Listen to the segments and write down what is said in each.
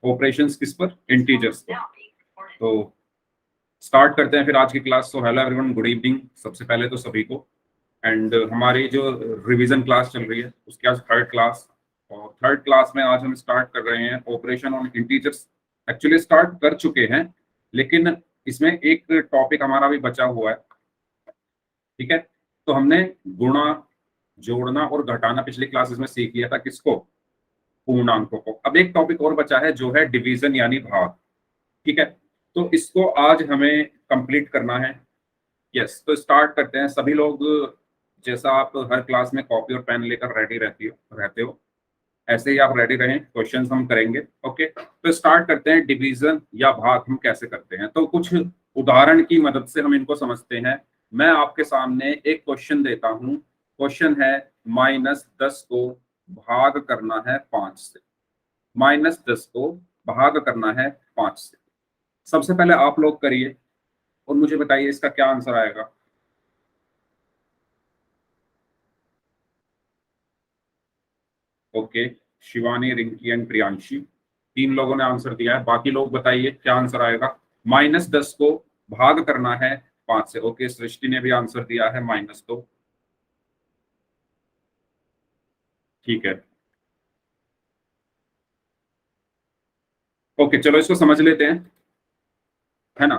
Operations किस पर, integers पर। तो स्टार्ट करते हैं फिर आज की class. So hello everyone, good evening सबसे पहले तो सभी को। एंड हमारी जो रिवीजन क्लास चल रही है उसकी आज थर्ड क्लास, और थर्ड क्लास में आज हम स्टार्ट कर रहे हैं operation on integers. Actually start कर चुके हैं, लेकिन इसमें एक टॉपिक हमारा भी बचा हुआ है। ठीक है, तो हमने गुणा, जोड़ना और घटाना पिछली क्लासेस में सीख लिया था, किसको, पूर्णांकों को। अब एक टॉपिक और बचा है जो है डिवीजन यानी भाग। ठीक है, तो इसको आज हमें कंप्लीट करना है। यस, तो स्टार्ट करते हैं। सभी लोग जैसा आप हर क्लास में कॉपी और पेन लेकर रेडी रहते हो, ऐसे ही आप रेडी रहें, क्वेश्चंस हम करेंगे। ओके, तो स्टार्ट करते हैं। डिवीजन या भाग हम कैसे करते हैं, तो कुछ उदाहरण की मदद से हम इनको समझते हैं। मैं आपके सामने एक क्वेश्चन देता हूं। क्वेश्चन है -10 को भाग करना है 5 से। -10 को भाग करना है 5 से। सबसे पहले आप लोग करिए और मुझे बताइए इसका क्या आंसर आएगा। ओके, शिवानी, रिंकी एंड प्रियांशी, 3 लोगों ने आंसर दिया है। बाकी लोग बताइए क्या आंसर आएगा। -10 को भाग करना है 5 से। ओके, सृष्टि ने भी आंसर दिया है -2। ठीक है, ओके, चलो इसको समझ लेते हैं, है ना।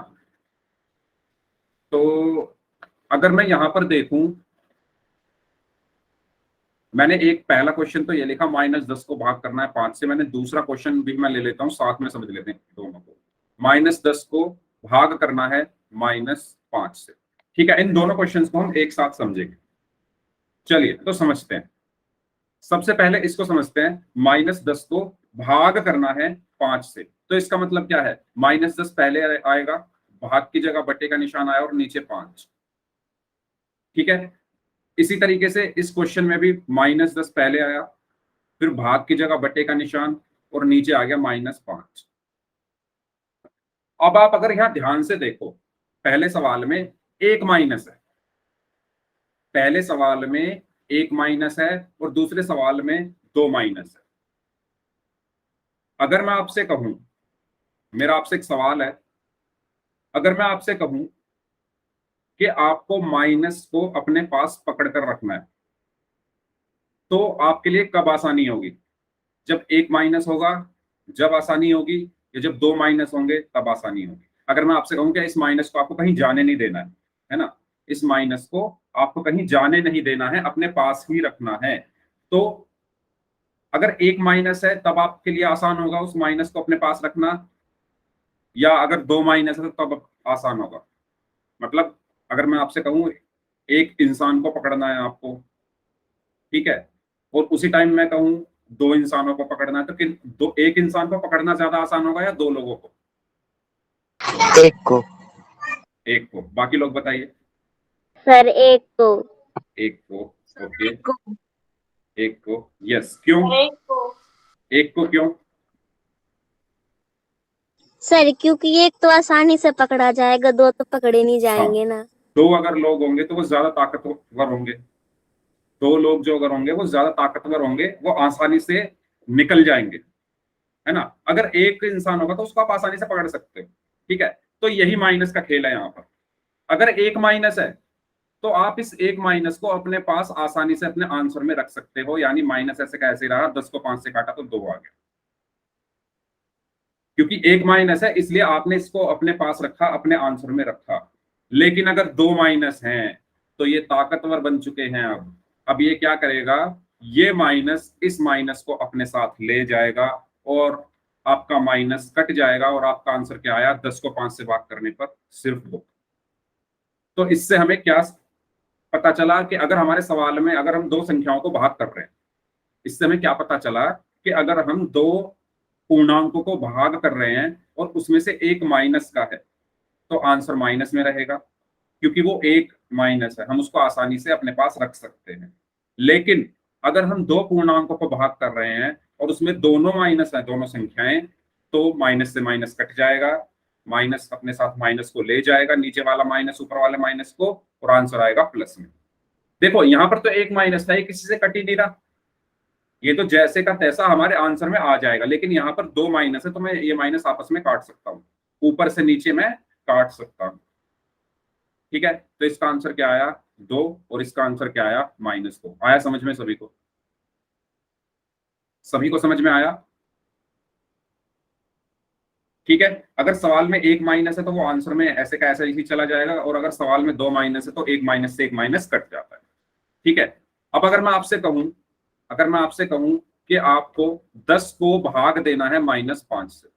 तो अगर मैं यहां पर देखूं, मैंने एक पहला क्वेश्चन तो ये लिखा -10 को भाग करना है 5 से। मैंने दूसरा क्वेश्चन भी मैं ले लेता हूं, साथ में समझ लेते हैं दोनों को। -10 को भाग करना है -5 से। ठीक है, इन दोनों क्वेश्चंस को हम एक साथ समझेंगे। चलिए तो समझते हैं। सबसे पहले इसको समझते हैं। -10 को भाग करना है 5 से, तो इसका मतलब क्या है, -10 पहले आएगा, भाग की जगह बटे का निशान आया और नीचे 5। ठीक है, इसी तरीके से इस क्वेश्चन में भी -10 पहले आया, फिर भाग की जगह बटे का निशान और नीचे आ गया -5। अब आप अगर यहां ध्यान से देखो, पहले सवाल में एक माइनस है, पहले सवाल में एक माइनस है और दूसरे सवाल में 2 माइनस है। अगर मैं आपसे कहूं, मेरा आपसे एक सवाल है, अगर मैं आपसे कहूं कि आपको माइनस को अपने पास पकड़ कर रखना है, तो आपके लिए कब आसानी होगी, जब एक माइनस होगा, जब आसानी होगी, या जब 2 माइनस होंगे तब आसानी होगी। अगर मैं आपसे कहूं कि इस माइनस को आपको कहीं जाने नहीं देना है ना, इस माइनस को आपको कहीं जाने नहीं देना है, अपने पास ही रखना है, तो अगर एक माइनस है तब आपके लिए आसान होगा उस माइनस को अपने पास रखना, या अगर 2 माइनस है तब आसान होगा। मतलब अगर मैं आपसे कहूं एक इंसान को पकड़ना है आपको, ठीक है, और उसी टाइम मैं कहूं 2 इंसानों को पकड़ना है, तो एक इंसान को पकड़ना ज्यादा आसान होगा या 2 लोगों को? एक को। एक को। बाकी लोग बताइए। सर एक को। एक को। ओके, एक को। एक को। यस, क्यों एक को। एक को क्यों? सर क्योंकि एक तो आसानी से पकड़ा जाएगा, 2 तो पकड़े नहीं हाँ, जाएंगे ना। 2 अगर लोग होंगे तो वो ज्यादा ताकतवर होंगे। 2 लोग जो अगर होंगे वो ज्यादा ताकतवर होंगे, वो आसानी से निकल जाएंगे, है ना। अगर एक इंसान होगा तो उसको आप आसानी से पकड़ सकते हो। ठीक है, तो यही माइनस का खेल है यहाँ पर। अगर एक माइनस है तो आप इस एक माइनस को अपने पास आसानी से अपने आंसर में रख सकते हो, यानी माइनस ऐसे कैसे रहा, 10 को 5 से काटा तो 2 आ गया। क्योंकि एक माइनस है इसलिए आपने इसको अपने पास रखा, अपने आंसर में रखा। लेकिन अगर 2 माइनस हैं तो ये ताकतवर बन चुके हैं। अब ये क्या करेगा, ये माइनस इस माइनस को अपने साथ ले जाएगा और आपका माइनस कट जाएगा, और आपका आंसर क्या आया, 10 को 5 से भाग करने पर सिर्फ 2। तो इससे हमें क्या पता चला कि अगर हमारे सवाल में अगर हम 2 संख्याओं को भाग कर रहे हैं, इससे हमें क्या पता चला कि अगर हम 2 पूर्णांकों को भाग कर रहे हैं और उसमें से एक माइनस का है, तो आंसर माइनस में रहेगा, क्योंकि वो एक माइनस है, हम उसको आसानी से अपने पास रख सकते हैं। लेकिन अगर हम 2 पूर्णांकों को भाग कर रहे हैं और उसमें दोनों माइनस है, दोनों संख्याएं, तो माइनस से माइनस कट जाएगा, माइनस अपने साथ माइनस को ले जाएगा, नीचे वाला माइनस ऊपर वाले माइनस को, और आंसर आएगा प्लस में। देखो यहां पर तो एक माइनस था, ये किसी से कट ही नहीं रहा, ये तो जैसे का तैसा हमारे आंसर में आ जाएगा, लेकिन यहाँ पर दो माइनस है तो मैं ये माइनस आपस में काट सकता हूँ, ऊपर से नीचे मैं काट सकता हूँ। ठीक है, तो इसका आंसर क्या आया 2 और इसका आंसर क्या आया -2। आया समझ में सभी को? सभी को समझ में आया? ठीक है, अगर सवाल में एक माइनस है तो वो आंसर में ऐसे का ऐसा ही चला जाएगा, और अगर सवाल में दो माइनस है तो एक माइनस से एक माइनस कट जाता है। ठीक है, अब अगर मैं आपसे कहूं कि आपको 10 को भाग देना है -5 से,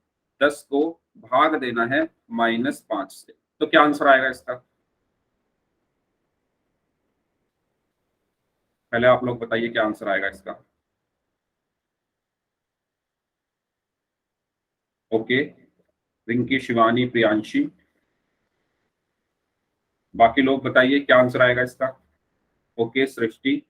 10 को भाग देना है -5 से, तो क्या आंसर आएगा इसका? पहले आप लोग बताइए क्या आंसर आएगा इसका। ओके, रिंकी, शिवानी, प्रियांशी, बाकी लोग बताइए क्या आंसर आएगा इसका। ओके, सृष्टि,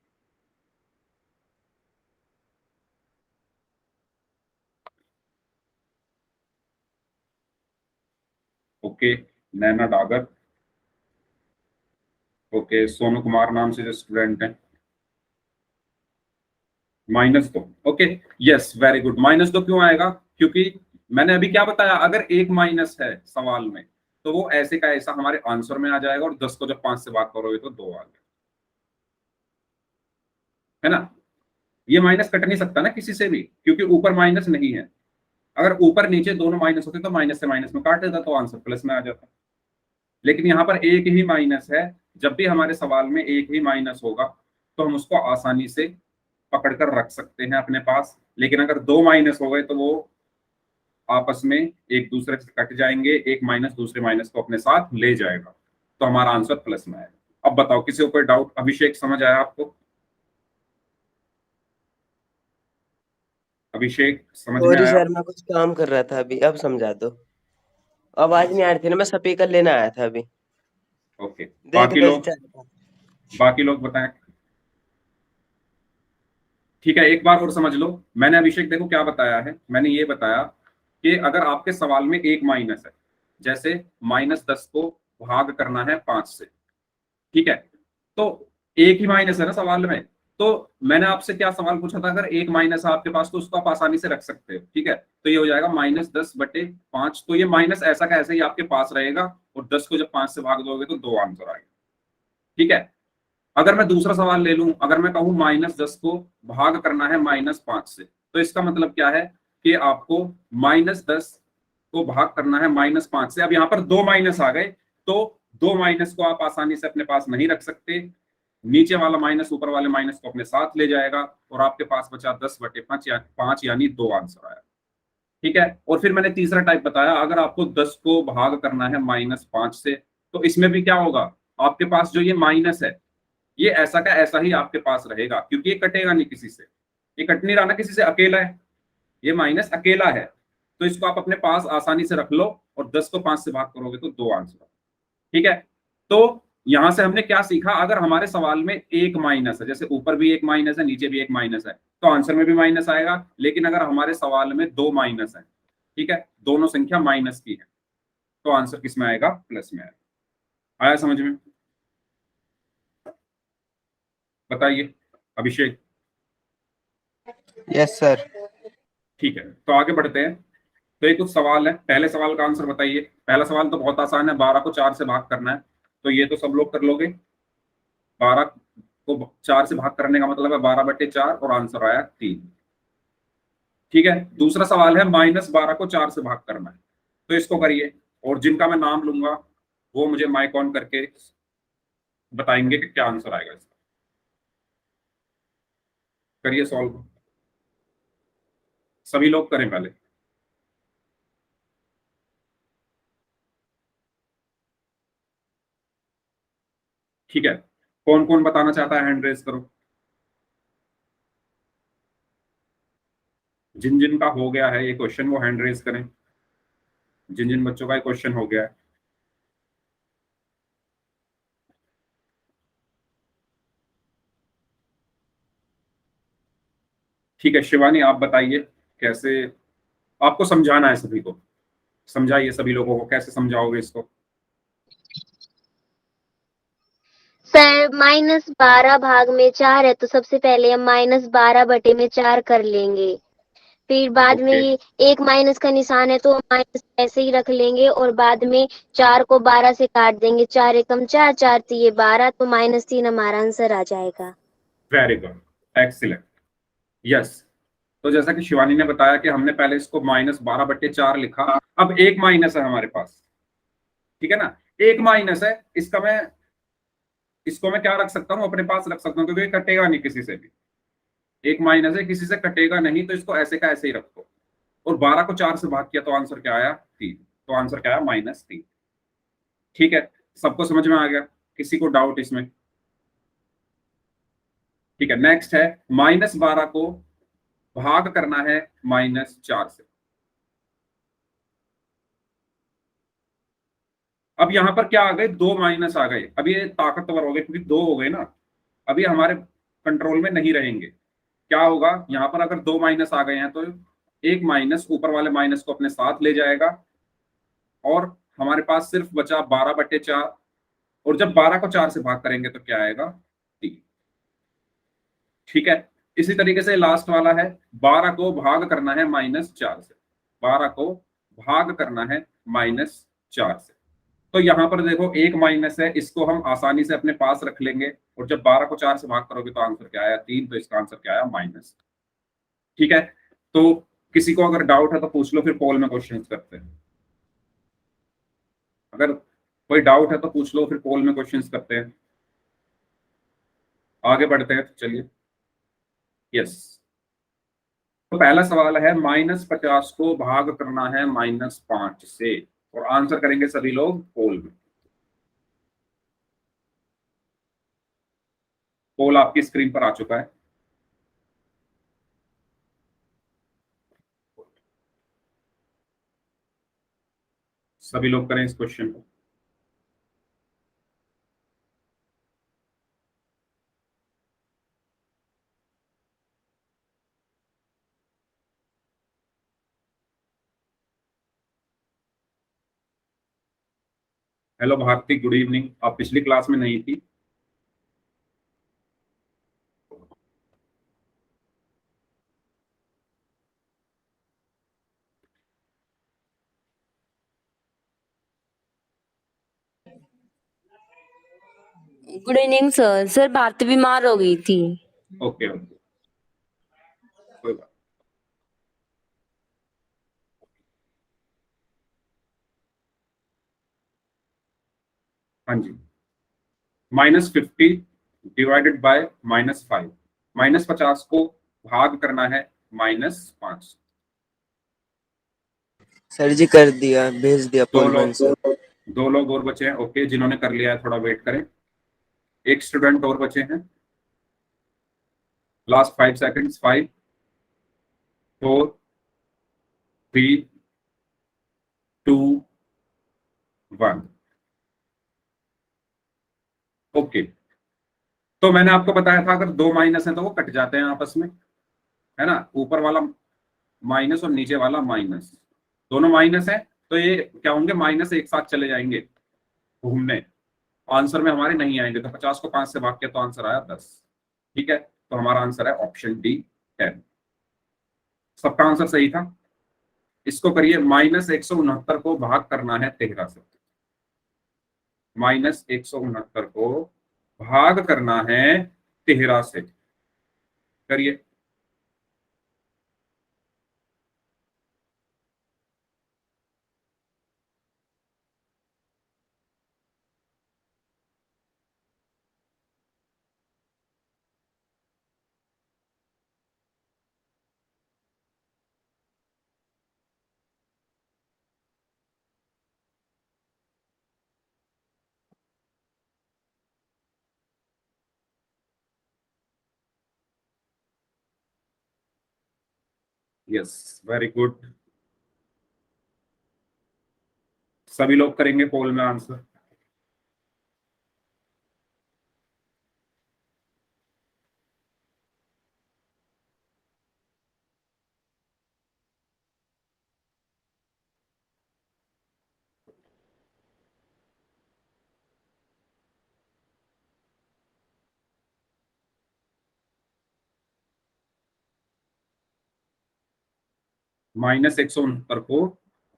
ओके, नैना डागर, ओके, सोनू कुमार नाम से जो स्टूडेंट है, -2। Okay, yes, very good. -2 क्यों आएगा? क्योंकि मैंने अभी क्या बताया, अगर एक माइनस है सवाल में तो वो ऐसे का ऐसा हमारे आंसर में आ जाएगा, और 10 को जब 5 से भाग करोगे तो 2 आ गया, है ना? ये माइनस कट नहीं सकता ना किसी से भी, क्योंकि ऊपर माइनस नहीं है। अगर ऊपर नीचे दोनों माइनस होते तो माइनस से माइनस में काट देता तो आंसर प्लस में आ जाता। लेकिन यहाँ पर एक ही माइनस है, जब भी हमारे सवाल में एक ही माइनस होगा तो हम उसको आसानी से पकड़ कर रख सकते हैं अपने पास, लेकिन अगर दो माइनस हो गए तो वो आपस में एक दूसरे से कट जाएंगे, एक माइनस दूसरे माइनस को अपने साथ ले जाएगा, तो हमारा आंसर प्लस में आएगा। अब बताओ, किसी को कोई डाउट? अभिषेक, समझ आया आपको? अभिषेक, समझ में सॉरी आया? सर, मैं कुछ काम कर रहा था अभी, अब समझा दो। आवाज नहीं आ रही थी ना, मैं स्पीकर लेने आया था अभी। ओके, देख रहे थे। बाकी लोग बताएं। ठीक है, एक बार और समझ लो। मैंने अभिषेक देखो क्या बताया है, मैंने ये बताया कि अगर आपके सवाल में एक माइनस है, जैसे -10 को भाग करना है 5 से, ठीक है, तो एक ही माइनस है ना सवाल में, तो मैंने आपसे क्या सवाल पूछा था, अगर एक माइनस है आपके पास तो उसको आप आसानी से रख सकते हो। ठीक है, तो ये हो जाएगा -10/5, तो ये माइनस ऐसा का ऐसे ही आपके पास रहेगा, और 10 को जब 5 से भाग दोगे तो 2 आंसर आएगा। ठीक है, अगर मैं दूसरा सवाल ले लूं, अगर मैं कहूं -10 को भाग करना है -5 से, तो इसका मतलब क्या है कि आपको -10 को भाग करना है -5 से। अब यहाँ पर दो माइनस आ गए, तो दो माइनस को आप आसानी से अपने पास नहीं रख सकते, नीचे वाला माइनस ऊपर वाले माइनस को अपने साथ ले जाएगा, और आपके पास बचा 10/5 या 5, यानी 2 आंसर आया। ठीक है, और फिर मैंने तीसरा टाइप बताया, अगर आपको 10 को भाग करना है -5 से, तो इसमें भी क्या होगा, आपके पास जो ये माइनस है ये ऐसा का ऐसा ही आपके पास रहेगा, क्योंकि ये कटेगा नहीं किसी से, ये कट नहीं रहा ना किसी से, अकेला है, ये माइनस अकेला है, तो इसको आप अपने पास आसानी से रख लो, और 10 को 5 से भाग करोगे तो 2 आंसर। ठीक है, तो यहां से हमने क्या सीखा, अगर हमारे सवाल में एक माइनस है, जैसे ऊपर भी एक माइनस है नीचे भी एक माइनस है, तो आंसर में भी माइनस आएगा। लेकिन अगर हमारे सवाल में दो माइनस है, ठीक है, दोनों संख्या माइनस की है, तो आंसर किस में आएगा? प्लस में आएगा। आया समझ में? बताइए अभिषेक। Yes sir. ठीक है, तो आगे बढ़ते हैं। तो ये कुछ सवाल है, पहले सवाल का आंसर बताइए। पहला सवाल तो बहुत आसान है, 12 को 4 से भाग करना है, तो ये तो सब लोग कर लोगे। 12 को 4 से भाग करने का मतलब है 12/4, और आंसर आया 3। ठीक है, दूसरा सवाल है -12 को 4 से भाग करना है, तो इसको करिए, और जिनका मैं नाम लूंगा वो मुझे माइक ऑन करके बताएंगे कि क्या आंसर आएगा इसका। करिए सॉल्व, सभी लोग करें पहले। ठीक है, कौन कौन बताना चाहता है, हैंड रेज करो। जिन जिन का हो गया है ये क्वेश्चन वो हैंड रेज करें, जिन जिन बच्चों का क्वेश्चन हो गया है। ठीक है, शिवानी आप बताइए कैसे, आपको समझाना है सभी को, समझाइए सभी लोगों को, कैसे समझाओगे इसको? सर -12 भाग में 4 है, तो सबसे पहले हम -12/4 कर लेंगे। फिर बाद में ओके, ये एक माइनस का निशान है तो हम माइनस ऐसे ही रख लेंगे और बाद में 4 को 12 से काट देंगे। 4 एकम 4, 4 तिये 12, तो -3 हमारा आंसर आ जाएगा। Very good, excellent, yes. तो जैसा कि शिवानी ने बताया कि हमने पहले इसको -12/4 लिखा, अब एक माइनस है हमारे पास, ठीक है ना। एक माइनस है, इसको मैं क्या रख सकता हूँ, अपने पास रख सकता हूँ, क्योंकि ये कटेगा नहीं किसी से भी। एक माइनस है, किसी से कटेगा नहीं, तो इसको ऐसे का ऐसे ही रखो। और 12 को 4 से भाग किया तो आंसर क्या आया, 3। तो आंसर क्या आया, -3। ठीक है, सबको समझ में आ गया, किसी को डाउट इसमें? ठीक है, नेक्स्ट है -12 को भाग करना है -4 से। अब यहां पर क्या आ गए, दो माइनस आ गए, अब ये ताकतवर हो गए क्योंकि दो हो गए ना, अब ये हमारे कंट्रोल में नहीं रहेंगे। क्या होगा यहां पर, अगर दो माइनस आ गए हैं तो एक माइनस ऊपर वाले माइनस को अपने साथ ले जाएगा, और हमारे पास सिर्फ बचा 12/4। और जब 12 को 4 से भाग करेंगे तो क्या आएगा, 3। ठीक है, इसी तरीके से लास्ट वाला है, 12 को भाग करना है -4 से। 12 को भाग करना है -4 से। तो यहां पर देखो एक माइनस है, इसको हम आसानी से अपने पास रख लेंगे, और जब 12 को 4 से भाग करोगे तो आंसर क्या आया, 3। तो इसका आंसर क्या आया, माइनस। ठीक है, तो किसी को अगर डाउट है तो पूछ लो, फिर पोल में क्वेश्चंस करते हैं। अगर कोई डाउट है तो पूछ लो, फिर पोल में क्वेश्चंस करते हैं। आगे बढ़ते हैं, तो चलिए। यस, तो पहला सवाल है, -50 को भाग करना है -5 से, और आंसर करेंगे सभी लोग पोल में। पोल आपकी स्क्रीन पर आ चुका है। सभी लोग करें इस क्वेश्चन को। Hello Bharati, good evening. आप पिछली क्लास में नहीं थी। Good evening sir. Sir Bharati बीमार हो गई थी। ओके ओके, कोई बात। हाँ जी, -50 डिवाइडेड बाय -5। -50 को भाग करना है -5। सर जी कर दिया, भेज दिया दो पोल में लोग आंसर। दो लोग और बचे हैं। ओके, जिन्होंने कर लिया है थोड़ा वेट करें। एक स्टूडेंट और बचे हैं। Last 5 seconds, 5, 4, 3, 2, 1। ओके, तो मैंने आपको बताया था अगर दो माइनस है तो वो कट जाते हैं आपस में, है ना। ऊपर वाला माइनस और नीचे वाला माइनस, दोनों माइनस है, तो ये क्या होंगे, माइनस एक साथ चले जाएंगे घूमने, आंसर में हमारे नहीं आएंगे। तो 50 को 5 से भाग किया तो आंसर आया 10। ठीक है, तो हमारा आंसर है ऑप्शन डी, 10। सबका आंसर सही था। इसको करिए, -169 को भाग करना है 13 से। -169 को भाग करना है 13 से, करिए। Yes, very good. सभी लोग करेंगे पोल में आंसर। -169 को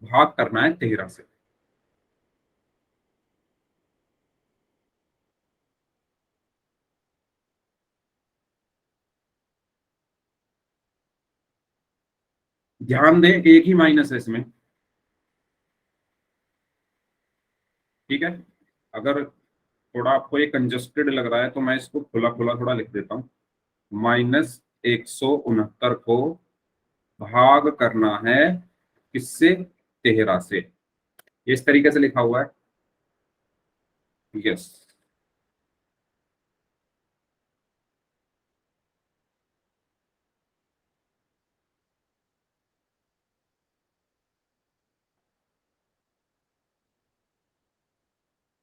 भाग करना है 13 से। ध्यान दें एक ही माइनस है इसमें, ठीक है। अगर थोड़ा आपको ये कंजस्टेड लग रहा है तो मैं इसको खुला खुला थोड़ा लिख देता हूँ। -169 को भाग करना है किससे? 13 से। इस तरीके से लिखा हुआ है। यस,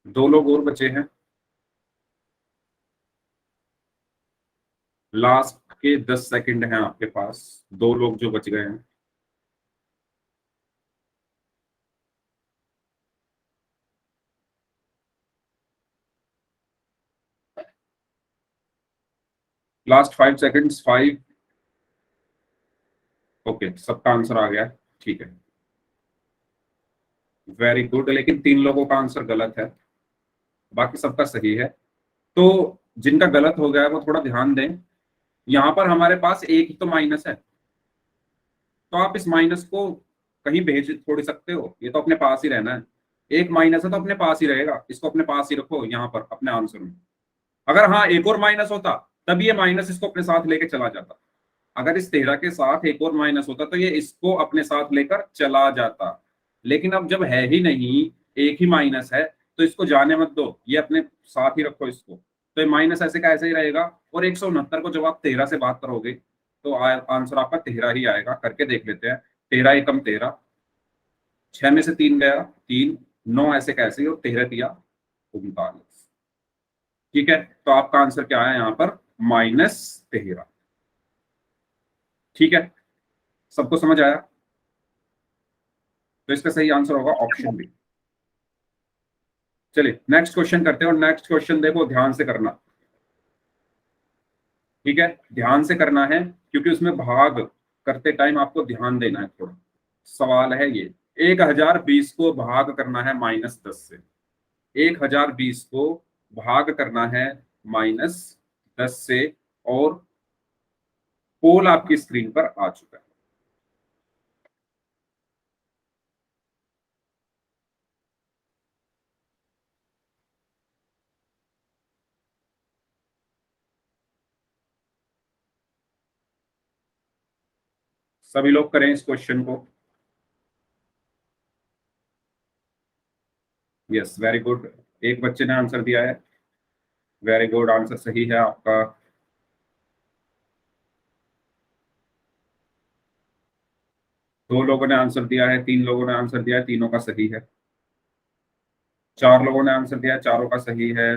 दो लोग और बचे हैं। लास्ट के 10 सेकंड हैं आपके पास, दो लोग जो बच गए हैं। Last 5 seconds, 5। ओके, सबका आंसर आ गया, ठीक है, वेरी गुड। लेकिन 3 लोगों का आंसर गलत है, बाकी सबका सही है। तो जिनका गलत हो गया है वो थोड़ा ध्यान दें। यहां पर हमारे पास एक ही तो माइनस है, तो आप इस माइनस को कहीं भेज थोड़ी सकते हो, ये तो अपने पास ही रहना है। एक माइनस है तो अपने पास ही रहेगा, इसको अपने पास ही रखो यहाँ पर अपने आंसर में। अगर हाँ एक और माइनस होता तब ये माइनस इसको अपने साथ लेके चला जाता। अगर इस 13 के साथ एक और माइनस होता तो ये इसको अपने साथ लेकर चला जाता। लेकिन अब जब है ही नहीं, एक ही माइनस है, तो इसको जाने मत दो, ये अपने साथ ही रखो इसको। तो ये माइनस ऐसे का ऐसे ही रहेगा। और 169 को जब आप 13 से बात करोगे तो आंसर आपका 13 ही आएगा। करके देख लेते हैं। 13 एकम 13, 6 में से 3 गया 3, 9 ऐसे कैसे, और 13 दिया 39। ठीक है, तो आपका आंसर क्या है यहाँ पर? -13। ठीक है, सबको समझ आया? तो इसका सही आंसर होगा ऑप्शन बी। चलिए नेक्स्ट क्वेश्चन करते हैं। और नेक्स्ट क्वेश्चन देखो ध्यान से करना, ठीक है, ध्यान से करना है, क्योंकि उसमें भाग करते टाइम आपको ध्यान देना है थोड़ा। सवाल है ये, 1020 को भाग करना है -10 से। 1020 को भाग करना है -10 से, और पोल आपकी स्क्रीन पर आ चुका है। सभी लोग करें इस क्वेश्चन को। Yes, very good. एक बच्चे ने आंसर दिया है, वेरी गुड, आंसर सही है आपका। दो लोगों ने आंसर दिया है, 3 लोगों ने आंसर दिया है, तीनों का सही है। 4 लोगों ने आंसर दिया है, चारों का सही है।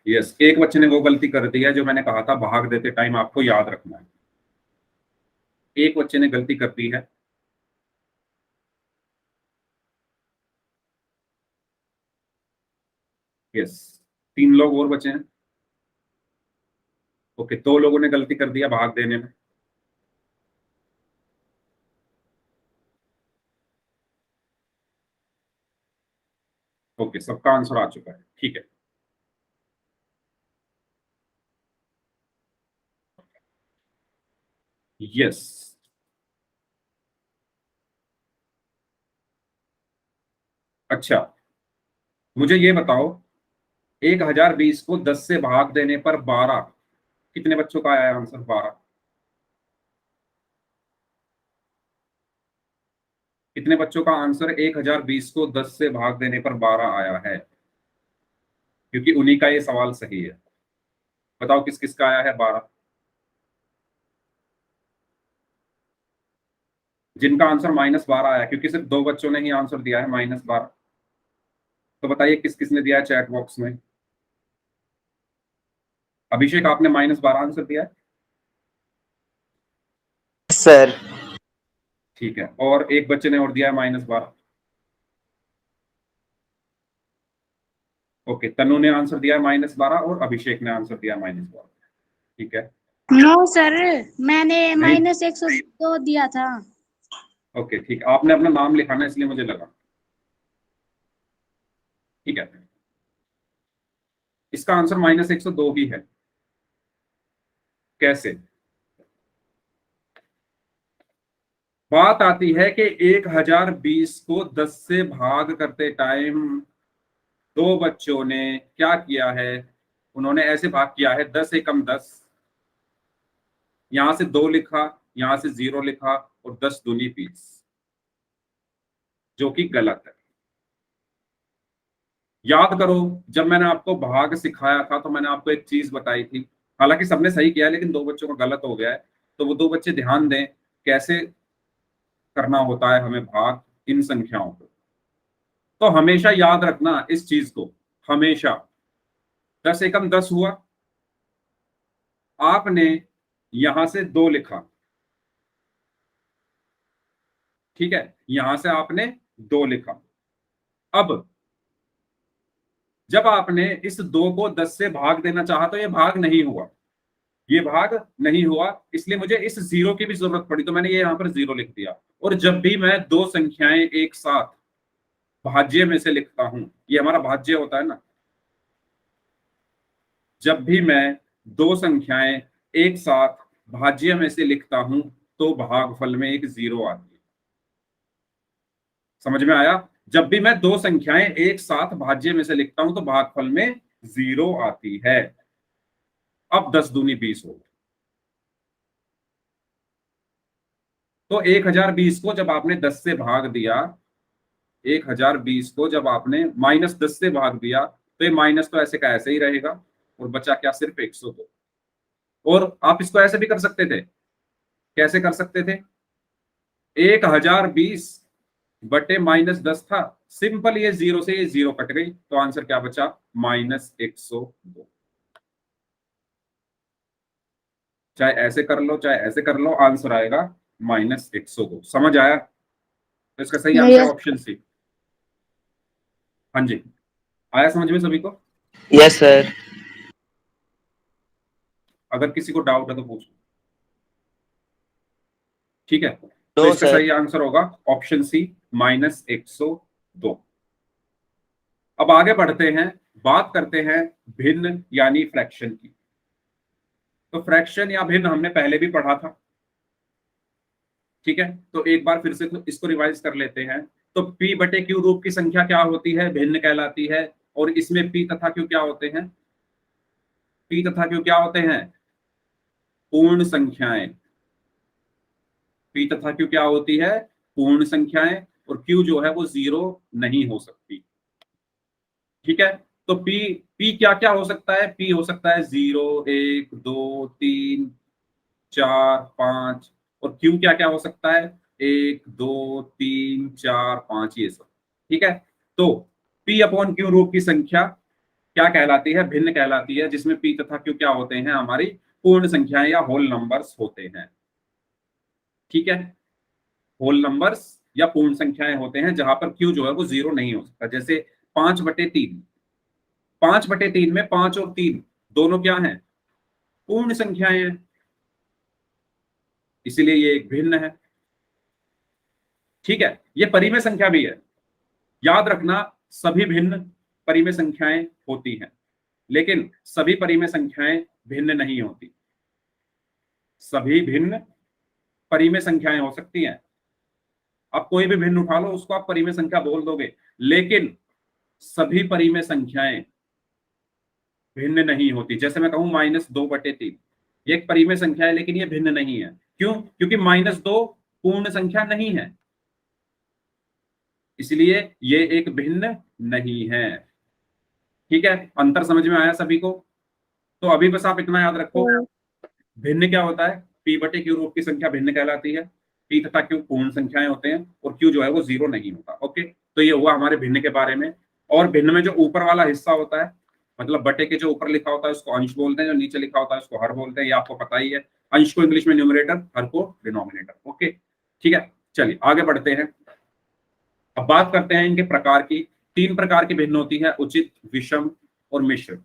यस, एक बच्चे ने वो गलती कर दी है जो मैंने कहा था भाग देते टाइम आपको याद रखना है। एक बच्चे ने गलती कर दी है। यस, 3 लोग और बचे हैं। ओके, 2 लोगों ने गलती कर दिया भाग देने में। ओके, सबका आंसर आ चुका है, ठीक है। यस, अच्छा, मुझे ये बताओ, 1020 को 10 से भाग देने पर 12, कितने बच्चों का आया है आंसर? 12। कितने बच्चों का आंसर 1020 को 10 से भाग देने पर 12 आया है? क्योंकि उन्हीं का ये सवाल सही है। बताओ किस किस का आया है 12? जिनका आंसर -12 आया, क्योंकि सिर्फ 2 बच्चों ने ही आंसर दिया है -12। तो बताइए किस किसने दिया है चैट बॉक्स में? अभिषेक, आपने -12 आंसर दिया है? सर। ठीक है, और एक बच्चे ने और दिया है -12। ओके, तनु ने आंसर दिया है -12 और अभिषेक ने आंसर दिया है -12। ठीक है, नो सर, मैंने नहीं? -102 दिया था। ओके ठीक, आपने अपना नाम लिखा ना, इसलिए मुझे लगा। ठीक है, इसका आंसर -102 ही है। कैसे? बात आती है कि 1020 को 10 से भाग करते टाइम दो बच्चों ने क्या किया है, उन्होंने ऐसे भाग किया है 10 एकम 10, यहां से 2 लिखा, यहां से 0 लिखा और 10 दूनी 20, जो कि गलत है। याद करो, जब मैंने आपको भाग सिखाया था तो मैंने आपको एक चीज बताई थी, हालांकि सबने सही किया है लेकिन 2 बच्चों का गलत हो गया है, तो वो 2 बच्चे ध्यान दें कैसे करना होता है हमें भाग इन संख्याओं को। तो हमेशा याद रखना इस चीज को, हमेशा 10 एकम 10 हुआ, आपने यहां से 2 लिखा, ठीक है, यहां से आपने 2 लिखा। अब जब आपने इस 2 को 10 से भाग देना चाहा तो ये भाग नहीं हुआ, ये भाग नहीं हुआ, इसलिए मुझे इस 0 की भी जरूरत पड़ी, तो मैंने ये यहां पर 0 लिख दिया। और जब भी मैं 2 संख्याएं एक साथ भाज्य में से लिखता हूं, ये हमारा भाज्य होता है ना, जब भी मैं 2 संख्याएं एक साथ भाज्य में से लिखता हूं तो भागफल में एक 0 आती है। समझ में आया? जब भी मैं 2 संख्याएं एक साथ भाज्य में से लिखता हूं तो भागफल में 0 आती है। अब 10 दूनी 20 हो, तो 1020 को जब आपने 10 से भाग दिया, 1020 को जब आपने -10 से भाग दिया तो ये माइनस तो ऐसे का ऐसे ही रहेगा और बचा क्या, सिर्फ 102। और आप इसको ऐसे भी कर सकते थे, कैसे कर सकते थे, 1020 बटे -10 था, सिंपल ये 0 से ये 0 कट गई, तो आंसर क्या बचा, -102। चाहे ऐसे कर लो चाहे ऐसे कर लो, आंसर आएगा -102। समझ आया? तो इसका सही आंसर ऑप्शन सी। हाँ जी, आया समझ में सभी को? Yes sir. अगर किसी को डाउट है तो पूछो। ठीक है, तो नो इसका सर। सही आंसर होगा ऑप्शन सी, -102। अब आगे बढ़ते हैं, बात करते हैं भिन्न यानी फ्रैक्शन की। तो फ्रैक्शन या भिन्न हमने पहले भी पढ़ा था, ठीक है, तो एक बार फिर से इसको रिवाइज कर लेते हैं। तो p बटे q रूप की संख्या क्या होती है, भिन्न कहलाती है। और इसमें p तथा q क्या होते हैं, p तथा q क्या होते हैं, पूर्ण संख्याएं। p तथा q क्या होती है, पूर्ण संख्याएं, और q जो है वो 0 नहीं हो सकती। ठीक है, तो p क्या क्या हो सकता है, p हो सकता है 0, 1, 2, 3, 4, 5, और q क्या क्या हो सकता है, 1, 2, 3, 4, 5, ये सब। ठीक है, तो p अपॉन q रूप की संख्या क्या कहलाती है, भिन्न कहलाती है, जिसमें p तथा q क्या होते हैं, हमारी पूर्ण संख्याएं या होल नंबर्स होते हैं। ठीक है, होल नंबर्स या पूर्ण संख्याएं होते हैं जहां पर q जो है वो 0 नहीं हो सकता। जैसे 5/3, 5/3 में 5 और 3 दोनों क्या हैं, पूर्ण संख्याएं हैं, इसीलिए ये एक भिन्न है। ठीक है, ये परिमेय संख्या भी है, याद रखना सभी भिन्न परिमेय संख्याएं होती हैं, लेकिन सभी परिमेय संख्याएं भिन्न नहीं होती। सभी भिन्न परिमेय संख्याएं हो सकती हैं, आप कोई भी भिन्न उठा लो उसको आप परिमेय संख्या बोल दोगे, लेकिन सभी परिमेय संख्याएं भिन्न नहीं होती। जैसे मैं कहूं -2/3, ये एक परिमेय संख्या है लेकिन ये भिन्न नहीं है। क्यों? क्योंकि -2 पूर्ण संख्या नहीं है, इसलिए ये एक भिन्न नहीं है। ठीक है, अंतर समझ में आया सभी को? तो अभी बस आप इतना याद रखो, भिन्न क्या होता है, p/q रूप की संख्या भिन्न कहलाती है, p तथा q पूर्ण संख्याएं होते हैं, और q जो है वो 0 नहीं होता। ओके, तो ये हुआ हमारे भिन्न के बारे में। और भिन्न में जो ऊपर वाला हिस्सा होता है, मतलब बटे के जो ऊपर लिखा होता है उसको अंश बोलते हैं, जो नीचे लिखा होता है उसको हर बोलते हैं, ये आपको पता ही है। अंश को इंग्लिश में न्यूमरेटर, हर को डिनोमिनेटर। ओके, ठीक है, चलिए आगे बढ़ते हैं। अब बात करते हैं इनके प्रकार की, तीन प्रकार की भिन्न होती है, उचित, विषम और मिश्र।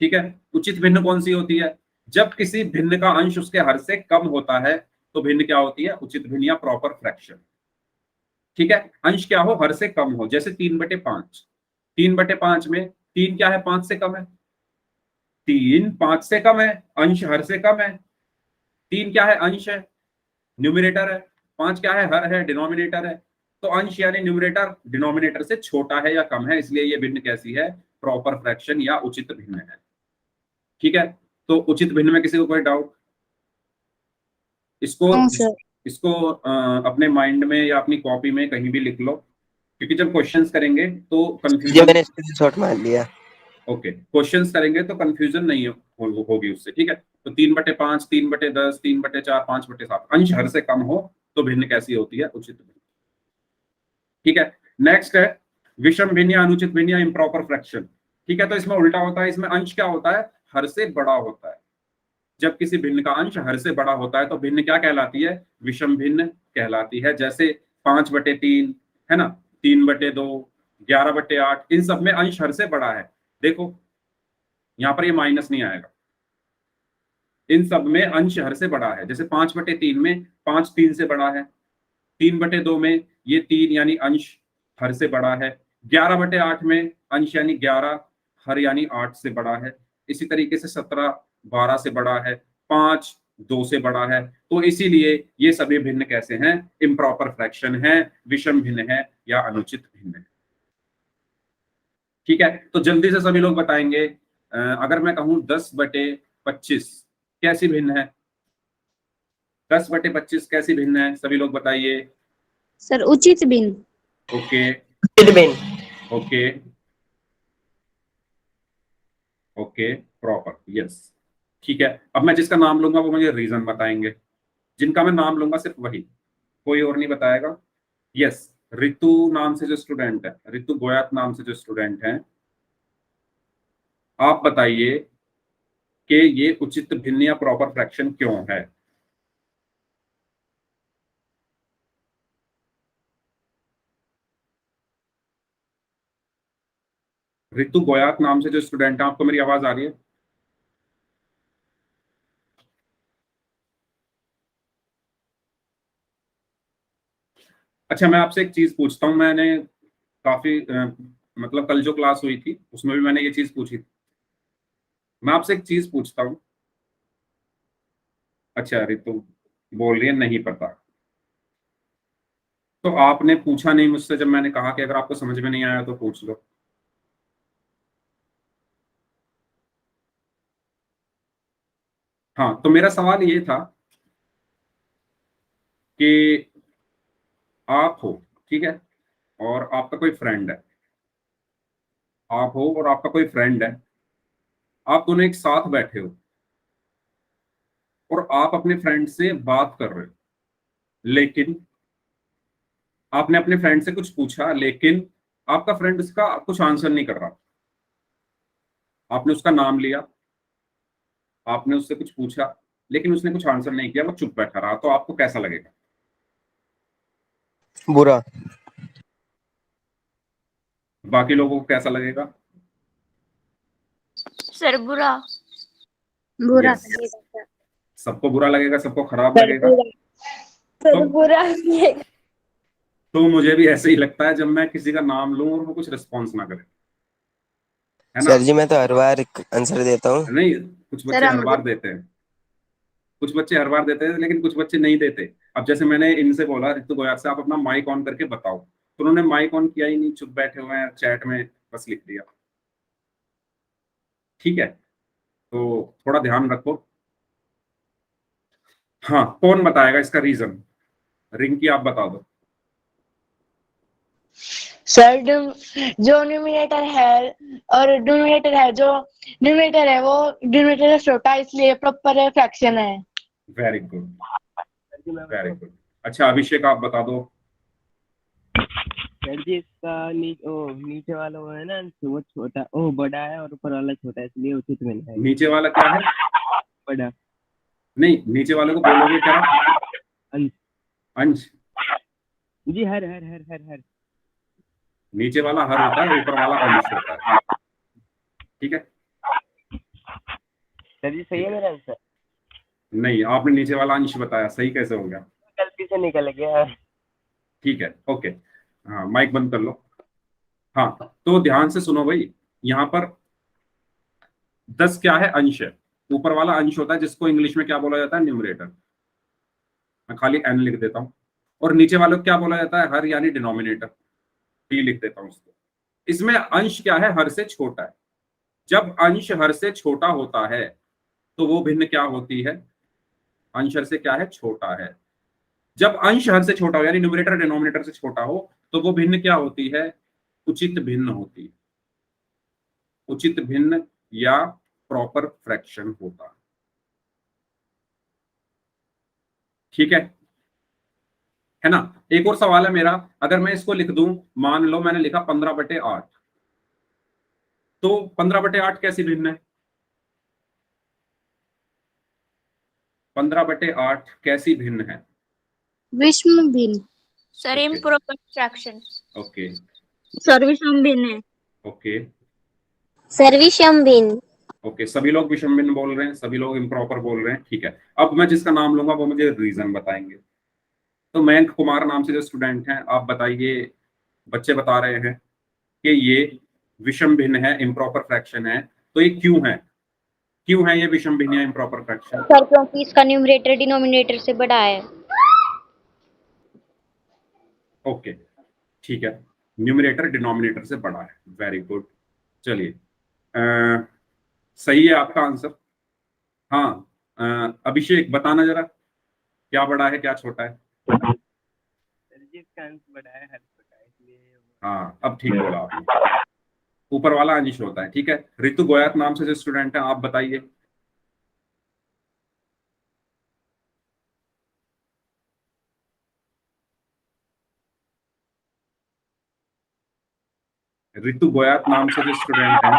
ठीक है, उचित भिन्न कौन सी होती है? जब किसी भिन्न का अंश उसके हर से कम होता है तो भिन्न क्या होती है? उचित भिन्न या प्रॉपर फ्रैक्शन। ठीक है, अंश क्या हो? हर से कम हो। जैसे 3/5, 3/5 में 3 क्या है? 5 से कम है। 3 5 से कम है, अंश हर से कम है। 3 क्या है? अंश है, न्यूमरेटर है। 5 क्या है? हर है, डिनोमिनेटर है। तो अंश यानी न्यूमरेटर डिनोमिनेटर से छोटा है या कम है, इसलिए ये भिन्न कैसी है? प्रॉपर फ्रैक्शन या उचित भिन्न है। ठीक है, तो उचित भिन्न में किसी को कोई डाउट? इसको हाँ सर। इसको अपने माइंड में या अपनी कॉपी में कहीं भी लिख लो, क्योंकि जब क्वेश्चंस करेंगे तो ये कंफ्यूजन, मैंने स्क्रीनशॉट मार लिया। ओके, क्वेश्चंस करेंगे तो कंफ्यूजन नहीं होगी उससे। ठीक है, तो 3/5, 3/10, 3/4, 5/7 अंश हर से कम हो तो भिन्न कैसी होती है? उचित भिन्न। ठीक है, नेक्स्ट है विषम भिन्न या अनुचित भिन्न या इम्प्रॉपर फ्रैक्शन। ठीक है, तो इसमें उल्टा होता है। इसमें अंश क्या होता है? हर से बड़ा होता है। जब किसी भिन्न का अंश हर से बड़ा होता है तो भिन्न क्या कहलाती है? विषम भिन्न कहलाती है। जैसे 5/3 है ना, 3/2, 11/8, इन सब में अंश हर से बड़ा है। देखो यहां पर ये माइनस नहीं आएगा, इन सब में अंश हर से बड़ा है। जैसे 5/3 में 5 3 से बड़ा है। 3/2 में ये 3 यानी अंश हर से बड़ा है। 11/8 में अंश यानी 11, हर यानी 8 से बड़ा है। इसी तरीके से 17 12 से बड़ा है, 5 2 से बड़ा है। तो इसीलिए ये सभी भिन्न कैसे हैं? इम्प्रॉपर फ्रैक्शन है, विषम भिन्न है या अनुचित भिन्न है। ठीक है, तो जल्दी से सभी लोग बताएंगे। अगर मैं कहूं 10/25 कैसी भिन्न है? 10/25 कैसी भिन्न है? सभी लोग बताइए। सर उचित भिन्न। ओके उचित भिन्न। Okay okay, proper, yes. ठीक है, अब मैं जिसका नाम लूंगा वो मुझे रीजन बताएंगे। जिनका मैं नाम लूंगा सिर्फ वही, कोई और नहीं बताएगा। यस, ऋतु नाम से जो स्टूडेंट है, ऋतु गोयात नाम से जो स्टूडेंट है, आप बताइए कि ये उचित भिन्न या प्रॉपर फ्रैक्शन क्यों है? ऋतु गोयात नाम से जो स्टूडेंट है, आपको मेरी आवाज आ रही है? अच्छा, मैं आपसे एक चीज पूछता हूं। मैंने काफी मतलब कल जो क्लास हुई थी उसमें भी मैंने ये चीज पूछी थी। मैं आपसे एक चीज पूछता हूँ। अच्छा, ऋतु बोल रही है नहीं पता। तो आपने पूछा नहीं मुझसे जब मैंने कहा कि अगर आपको समझ में नहीं आया तो पूछ लो। हाँ, तो मेरा सवाल ये था कि आप हो, ठीक है, और आपका कोई फ्रेंड है। आप हो और आपका कोई फ्रेंड है, आप दोनों एक साथ बैठे हो और आप अपने फ्रेंड से बात कर रहे हो, लेकिन आपने अपने फ्रेंड से कुछ पूछा, लेकिन आपका फ्रेंड उसका कुछ आंसर नहीं कर रहा। आपने उसका नाम लिया, आपने उससे कुछ पूछा, लेकिन उसने कुछ आंसर नहीं किया, वो चुप बैठा रहा। तो आपको कैसा लगेगा? बुरा। बाकी लोगों को कैसा लगेगा? सर बुरा। बुरा Yes. लगेगा सर। सबको बुरा लगेगा, सबको खराब सर लगेगा। बुरा। सर तो बुरा। तो मुझे भी ऐसे ही लगता है जब मैं किसी का नाम लूं और वो कुछ रिस्पॉन्स ना करे, है ना? सर जी मैं तो हर बार आंसर देता हूँ। नहीं, कुछ सर बच्चे हर हम बार देते हैं, कुछ बच्चे हर बार देते हैं, लेकिन कुछ बच्चे नहीं देते। अब जैसे मैंने इनसे बोला, ऋतु गोयाल से, आप अपना माइक ऑन करके बताओ, तो उन्होंने माइक ऑन किया ही नहीं, चुप बैठे हुए हैं, चैट में बस लिख दिया। ठीक है, तो थोड़ा ध्यान रखो। हाँ, कौन बताएगा इसका रीजन? रिंकी आप बता दो। सर जो न्यूमिनेटर है और डिनोमिनेटर है, जो न्यूमिनेटर है वो डिनोमिनेटर से छोटा है, इसलिए प्रॉपर फ्रैक्शन है। Very good, very good. अच्छा, अभिषेक आप बता दो। सर जी इसका नीचे वाला वो है ना, वो छोटा, वो बड़ा है और ऊपर वाला छोटा है, इसलिए उचित भिन्न है। नीचे वाला क्या है? बड़ा। नहीं, नीचे वाले को बोलोगे क्या? अंश। अंश। जी हर हर हर हर हर। नीचे वाला हर होता है, ऊपर वाला अंश होता है। ठीक है, सर जी सही है मेरा आंसर? नहीं आपने नीचे वाला अंश बताया, सही कैसे हो गया? गलती से निकल गया। ठीक है, ओके। हाँ माइक बंद कर लो। हाँ तो ध्यान से सुनो भाई, यहाँ पर 10 क्या है? अंश है। ऊपर वाला अंश होता है जिसको इंग्लिश में क्या बोला जाता है? न्यूमरेटर। मैं खाली एन लिख देता हूँ। और नीचे वालों को क्या बोला जाता है? हर, यानी डिनोमिनेटर, टी लिख देता हूँ उसको। इसमें अंश क्या है? हर से छोटा है। जब अंश हर से छोटा होता है तो वो भिन्न क्या होती है? अंश हर से क्या है? छोटा है। जब अंश हर से छोटा हो, यानी न्यूमरेटर डिनोमिनेटर से छोटा हो, तो वो भिन्न क्या होती है? उचित भिन्न होती है। उचित भिन्न या प्रॉपर फ्रैक्शन होता है। ठीक है ना? एक और सवाल है मेरा, अगर मैं इसको लिख दूं, मान लो मैंने लिखा 15/8, तो 15/8 कैसी भिन्न है? 15/8 कैसी भिन्न है? विषम भिन्न। Sir Okay. Improper fraction. Okay sir विषम भिन्न है। ओके सर विषम भिन्न। ओके, सभी लोग विषम भिन्न बोल रहे हैं, सभी लोग इम्प्रॉपर बोल रहे हैं। ठीक है, अब मैं जिसका नाम लूंगा वो मुझे रीजन बताएंगे। तो मयंक कुमार नाम से जो स्टूडेंट हैं, आप बताइए। बच्चे बता रहे हैं कि ये विषम भिन्न है, इम्प्रॉपर फ्रैक्शन है। तो ये क्यों है? क्यों है ये विषम भिन्न या इम्प्रॉपर फ्रैक्शन? सर क्योंकि इसका न्यूमरेटर डिनोमिनेटर से बड़ा है। ओके ठीक है, न्यूमरेटर डिनोमिनेटर से बड़ा है। Very good. चलिए, सही है आपका आंसर। हाँ, अभिषेक बताना जरा, क्या बड़ा है क्या छोटा है? सर जी इसका अंश बड़ा है, हर छोटा है, इसलिए हाँ अब ठीक बोला आपने, ऊपर वाला अंश होता है। ठीक है, ऋतु गोयात नाम से जो स्टूडेंट है, आप बताइए। ऋतु गोयात नाम से जो स्टूडेंट है,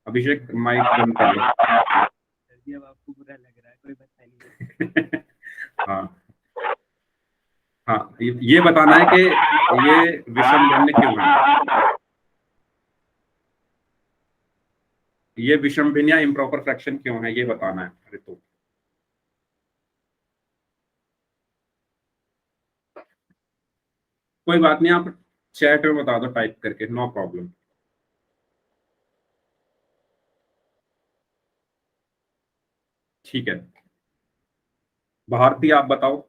अभिषेक माइक बंद कर लो। सर जी अब आपको बुरा लग रहा है, कोई बता नहीं। हाँ हाँ, ये बताना है कि ये विषम भिन्न क्यों है? ये विषम भिन्न या इम्प्रॉपर फ्रैक्शन क्यों है, ये बताना है ऋतु। कोई बात नहीं, आप चैट में बता दो टाइप करके, नो प्रॉब्लम। ठीक है, भारती आप बताओ।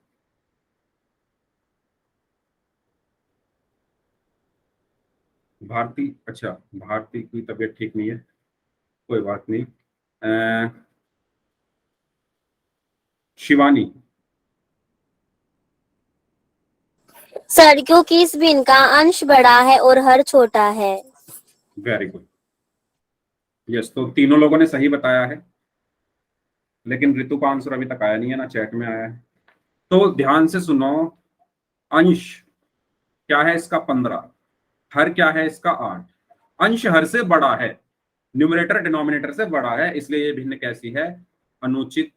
भारती, अच्छा भारती की तबीयत ठीक नहीं है, कोई बात नहीं। शिवानी। सर क्योंकि इस भिन्न का अंश बड़ा है और हर छोटा है। Very good, yes. तो तीनों लोगों ने सही बताया है, लेकिन ऋतु का आंसर अभी तक आया नहीं है ना, चैट में आया है। तो ध्यान से सुनो, अंश क्या है इसका? 15। हर क्या है इसका? 8। अंश हर से बड़ा है, न्यूमरेटर डिनोमिनेटर से बड़ा है, इसलिए ये भिन्न कैसी है? अनुचित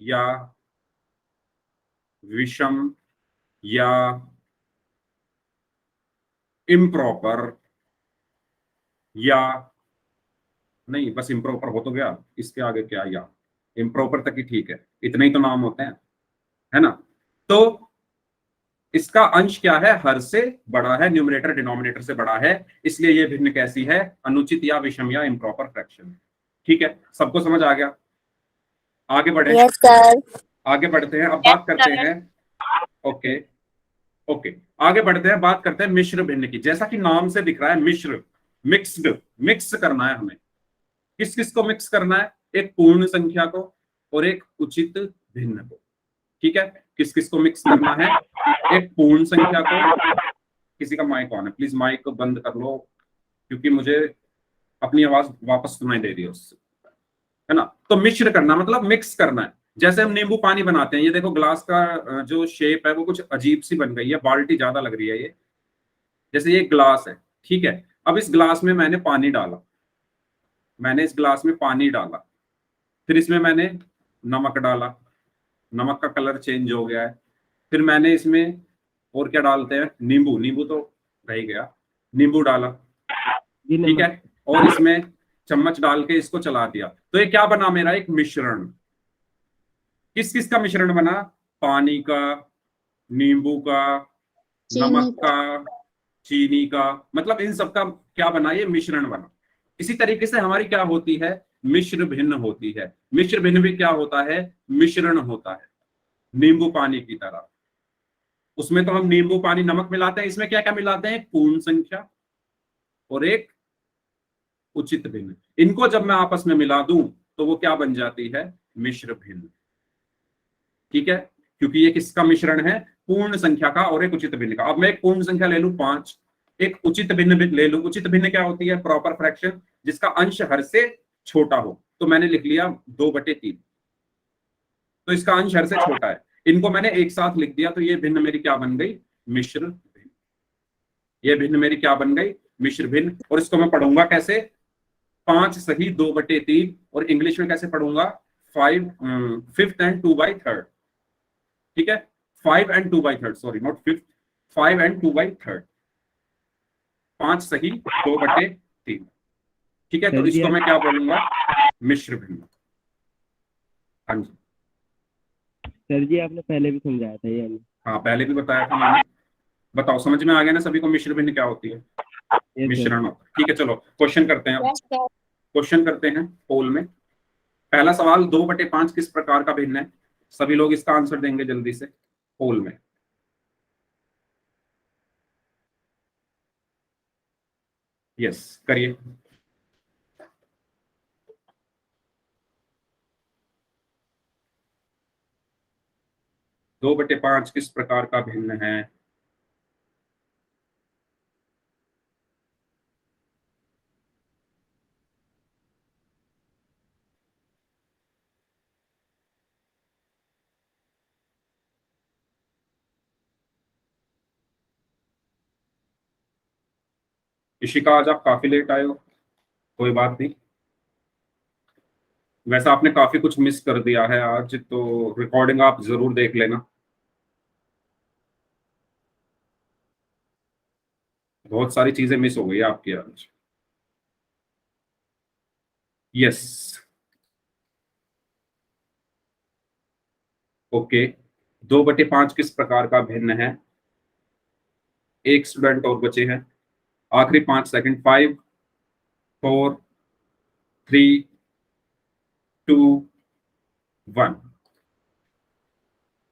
या विषम या इम्प्रॉपर, या नहीं, बस इम्प्रॉपर हो तो गया, इसके आगे क्या? या इम्प्रॉपर तक ही ठीक है, इतने ही तो नाम होते हैं, है ना? तो इसका अंश क्या है? हर से बड़ा है, न्यूमरेटर डिनोमिनेटर से बड़ा है, इसलिए ये भिन्न कैसी है? अनुचित या विषम या इम्प्रॉपर फ्रैक्शन। ठीक है, सबको समझ आ गया? आगे बढ़े। Yes sir. आगे बढ़ते हैं, अब बात करते हैं। ओके ओके, आगे बढ़ते हैं, बात करते हैं मिश्र भिन्न की। जैसा कि नाम से दिख रहा है, मिश्र, मिक्स्ड, मिक्स करना है हमें। किस किस को मिक्स करना है? एक पूर्ण संख्या को और एक उचित भिन्न को। ठीक है, किस किस को मिक्स करना है? एक पूर्ण संख्या को। किसी का माइक ऑन है, प्लीज माइक को बंद कर लो, क्योंकि मुझे अपनी आवाज वापस सुनाई दे रही है उससे, है ना? तो मिश्र करना मतलब मिक्स करना है। जैसे हम नींबू पानी बनाते हैं, ये देखो ग्लास का जो शेप है वो कुछ अजीब सी बन गई है, बाल्टी ज्यादा लग रही है ये। जैसे ये ग्लास है, ठीक है, अब इस ग्लास में मैंने पानी डाला, मैंने इस ग्लास में पानी डाला, फिर इसमें मैंने नमक डाला, नमक का कलर चेंज हो गया है। फिर मैंने इसमें और क्या डालते हैं? नींबू, नींबू तो रह गया, नींबू डाला, जी ठीक नमक। है, और इसमें चम्मच डाल के इसको चला दिया, तो ये क्या बना मेरा? एक मिश्रण। किस किस का मिश्रण बना? पानी का, नींबू का, नमक का, चीनी का, मतलब इन सब का क्या बना? ये मिश्रण बना। इसी तरीके से हमारी क्या होती है? मिश्र भिन्न होती है। मिश्र भिन्न भी क्या होता है? मिश्रण होता है, नींबू पानी की तरह। उसमें तो हम नींबू पानी नमक मिलाते हैं, इसमें क्या क्या मिलाते हैं? पूर्ण संख्या और एक उचित भिन्न। इनको जब मैं आपस में मिला दूं तो वो क्या बन जाती है? मिश्र भिन्न। ठीक है, क्योंकि ये किसका मिश्रण है? पूर्ण संख्या का और एक उचित भिन्न का। अब मैं एक पूर्ण संख्या ले लूं 5, एक उचित भिन्न भी ले लूं। उचित भिन्न क्या होती है? प्रॉपर फ्रैक्शन जिसका अंश हर से छोटा हो। तो मैंने लिख लिया 2/3, तो इसका अंश हर से छोटा है। इनको मैंने एक साथ लिख दिया, तो ये भिन्न मेरी क्या बन गई? मिश्र भिन्न। ये भिन्न मेरी क्या बन गई? मिश्र भिन्न। और इसको मैं पढ़ूंगा कैसे? 5 सही 2/3, और इंग्लिश में कैसे पढ़ूंगा? 5 and 2/3। ठीक है, 5 and 2/3, सॉरी नॉट 5, 5 and 2/3, 5 सही 2/3। ठीक है, तो इसको मैं क्या बोलूंगा? मिश्र भिन्न। हाँ जी, सर जी आपने पहले भी समझाया था ये हमें। हाँ पहले भी बताया था मैंने। बताओ समझ में आ गया ना सभी को? मिश्र भिन्न क्या होती है? ये सर। मिश्रण होता है। ठीक है, चलो क्वेश्चन करते हैं। अब क्वेश्चन करते हैं पोल में। पहला सवाल, 2/5 किस प्रकार का भिन्न है? सभी लोग इसका आंसर देंगे जल्दी से पोल में। यस करिए। 2/5 किस प्रकार का भिन्न है? इशिका, आज आप काफी लेट आए हो, कोई बात नहीं। वैसे आपने काफी कुछ मिस कर दिया है आज, तो रिकॉर्डिंग आप जरूर देख लेना। बहुत सारी चीजें मिस हो गई आपकी आज। Yes, okay. 2/5 किस प्रकार का भिन्न है? एक स्टूडेंट और बचे हैं, आखिरी 5 सेकंड। 5, 4, 3, 2, 1।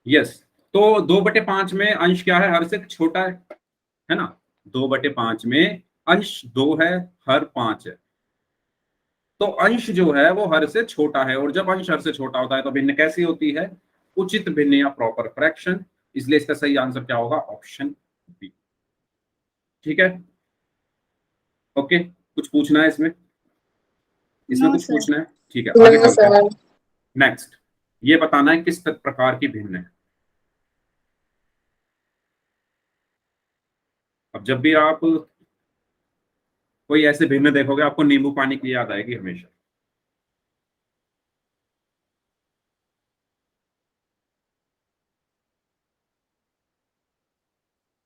यस, तो 2/5 में अंश क्या है? हर से छोटा है ना? 2/5 में अंश 2 है, हर 5 है, तो अंश जो है वो हर से छोटा है। और जब अंश हर से छोटा होता है तो भिन्न कैसी होती है? उचित भिन्न या प्रॉपर फ्रैक्शन। इसलिए इसका सही आंसर क्या होगा? Option B. ठीक है, ओके। कुछ पूछना है इसमें? इसमें कुछ पूछना है? ठीक है, आगे चलते हैं। नेक्स्ट, ये बताना है किस प्रकार की भिन्न है। अब जब भी आप कोई ऐसे भिन्न देखोगे, आपको नींबू पानी की याद आएगी हमेशा।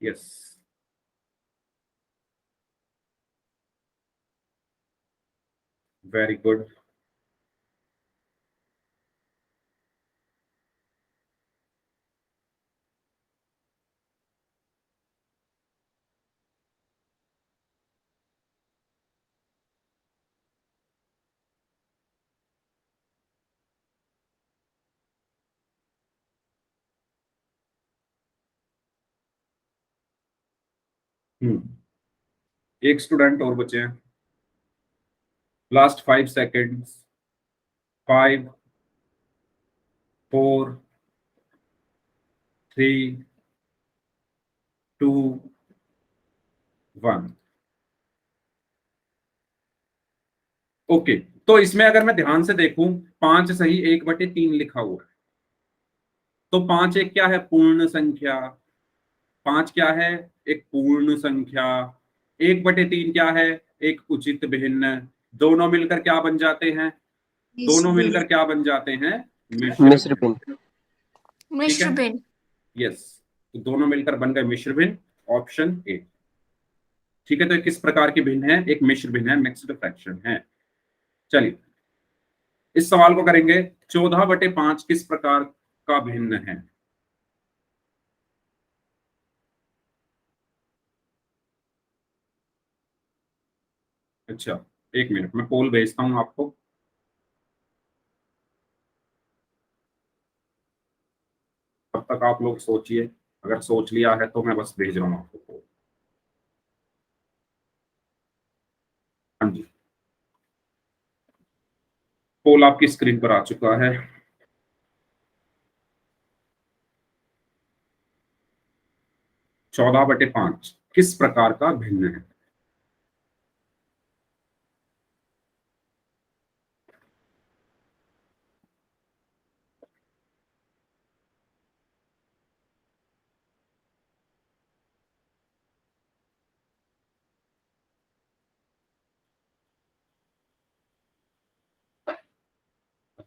Yes, very good. एक स्टूडेंट और बचे हैं, लास्ट 5 सेकेंड्स। 5, 4, 3, 2, 1। ओके, तो इसमें अगर मैं ध्यान से देखूं, 5 सही 1/3 लिखा हुआ है, तो 5 एक क्या है? पूर्ण संख्या। 5 क्या है? एक पूर्ण संख्या। 1/3 क्या है? एक उचित भिन्न। दोनों मिलकर क्या बन जाते हैं? दोनों मिलकर क्या बन जाते हैं? मिश्र भिन्न। मिश्र भिन्न। यस, तो दोनों मिलकर बन गए मिश्र भिन्न। Option A. ठीक है, तो ये किस प्रकार के भिन्न है? एक मिश्र भिन्न है, मिक्स्ड फ्रैक्शन है। चलिए इस सवाल को करेंगे, 14/5 किस प्रकार का भिन्न है? अच्छा, एक मिनट, मैं पोल भेजता हूं आपको। तब तक आप लोग सोचिए, अगर सोच लिया है तो मैं बस भेज रहा हूं आपको पोल। हाँ जी, पोल आपकी स्क्रीन पर आ चुका है। चौदह बटे पांच किस प्रकार का भिन्न है?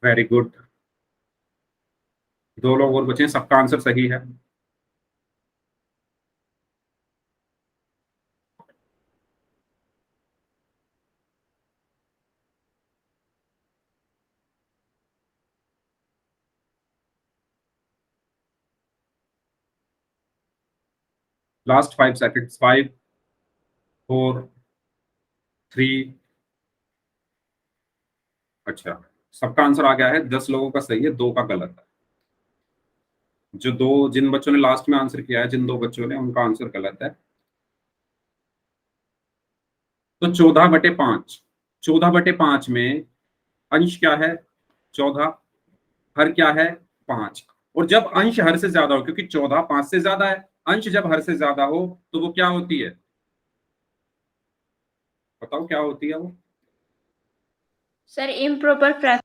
वेरी गुड, दो लोग और बचे हैं, सबका आंसर सही है। Last 5 seconds, 5 4 3। अच्छा, सबका आंसर आ गया है, 10 लोगों का सही है, 2 का गलत है। जो दो, जिन बच्चों ने लास्ट में आंसर किया है, जिन 2 बच्चों ने, उनका आंसर गलत है। तो 14/5, 14/5 में अंश क्या है? 14, हर क्या है? 5। और जब अंश हर से ज्यादा हो, क्योंकि 14 5 से ज्यादा है, अंश जब हर से ज्यादा हो तो वो क्या होती है? बताओ क्या होती है वो? Sir improper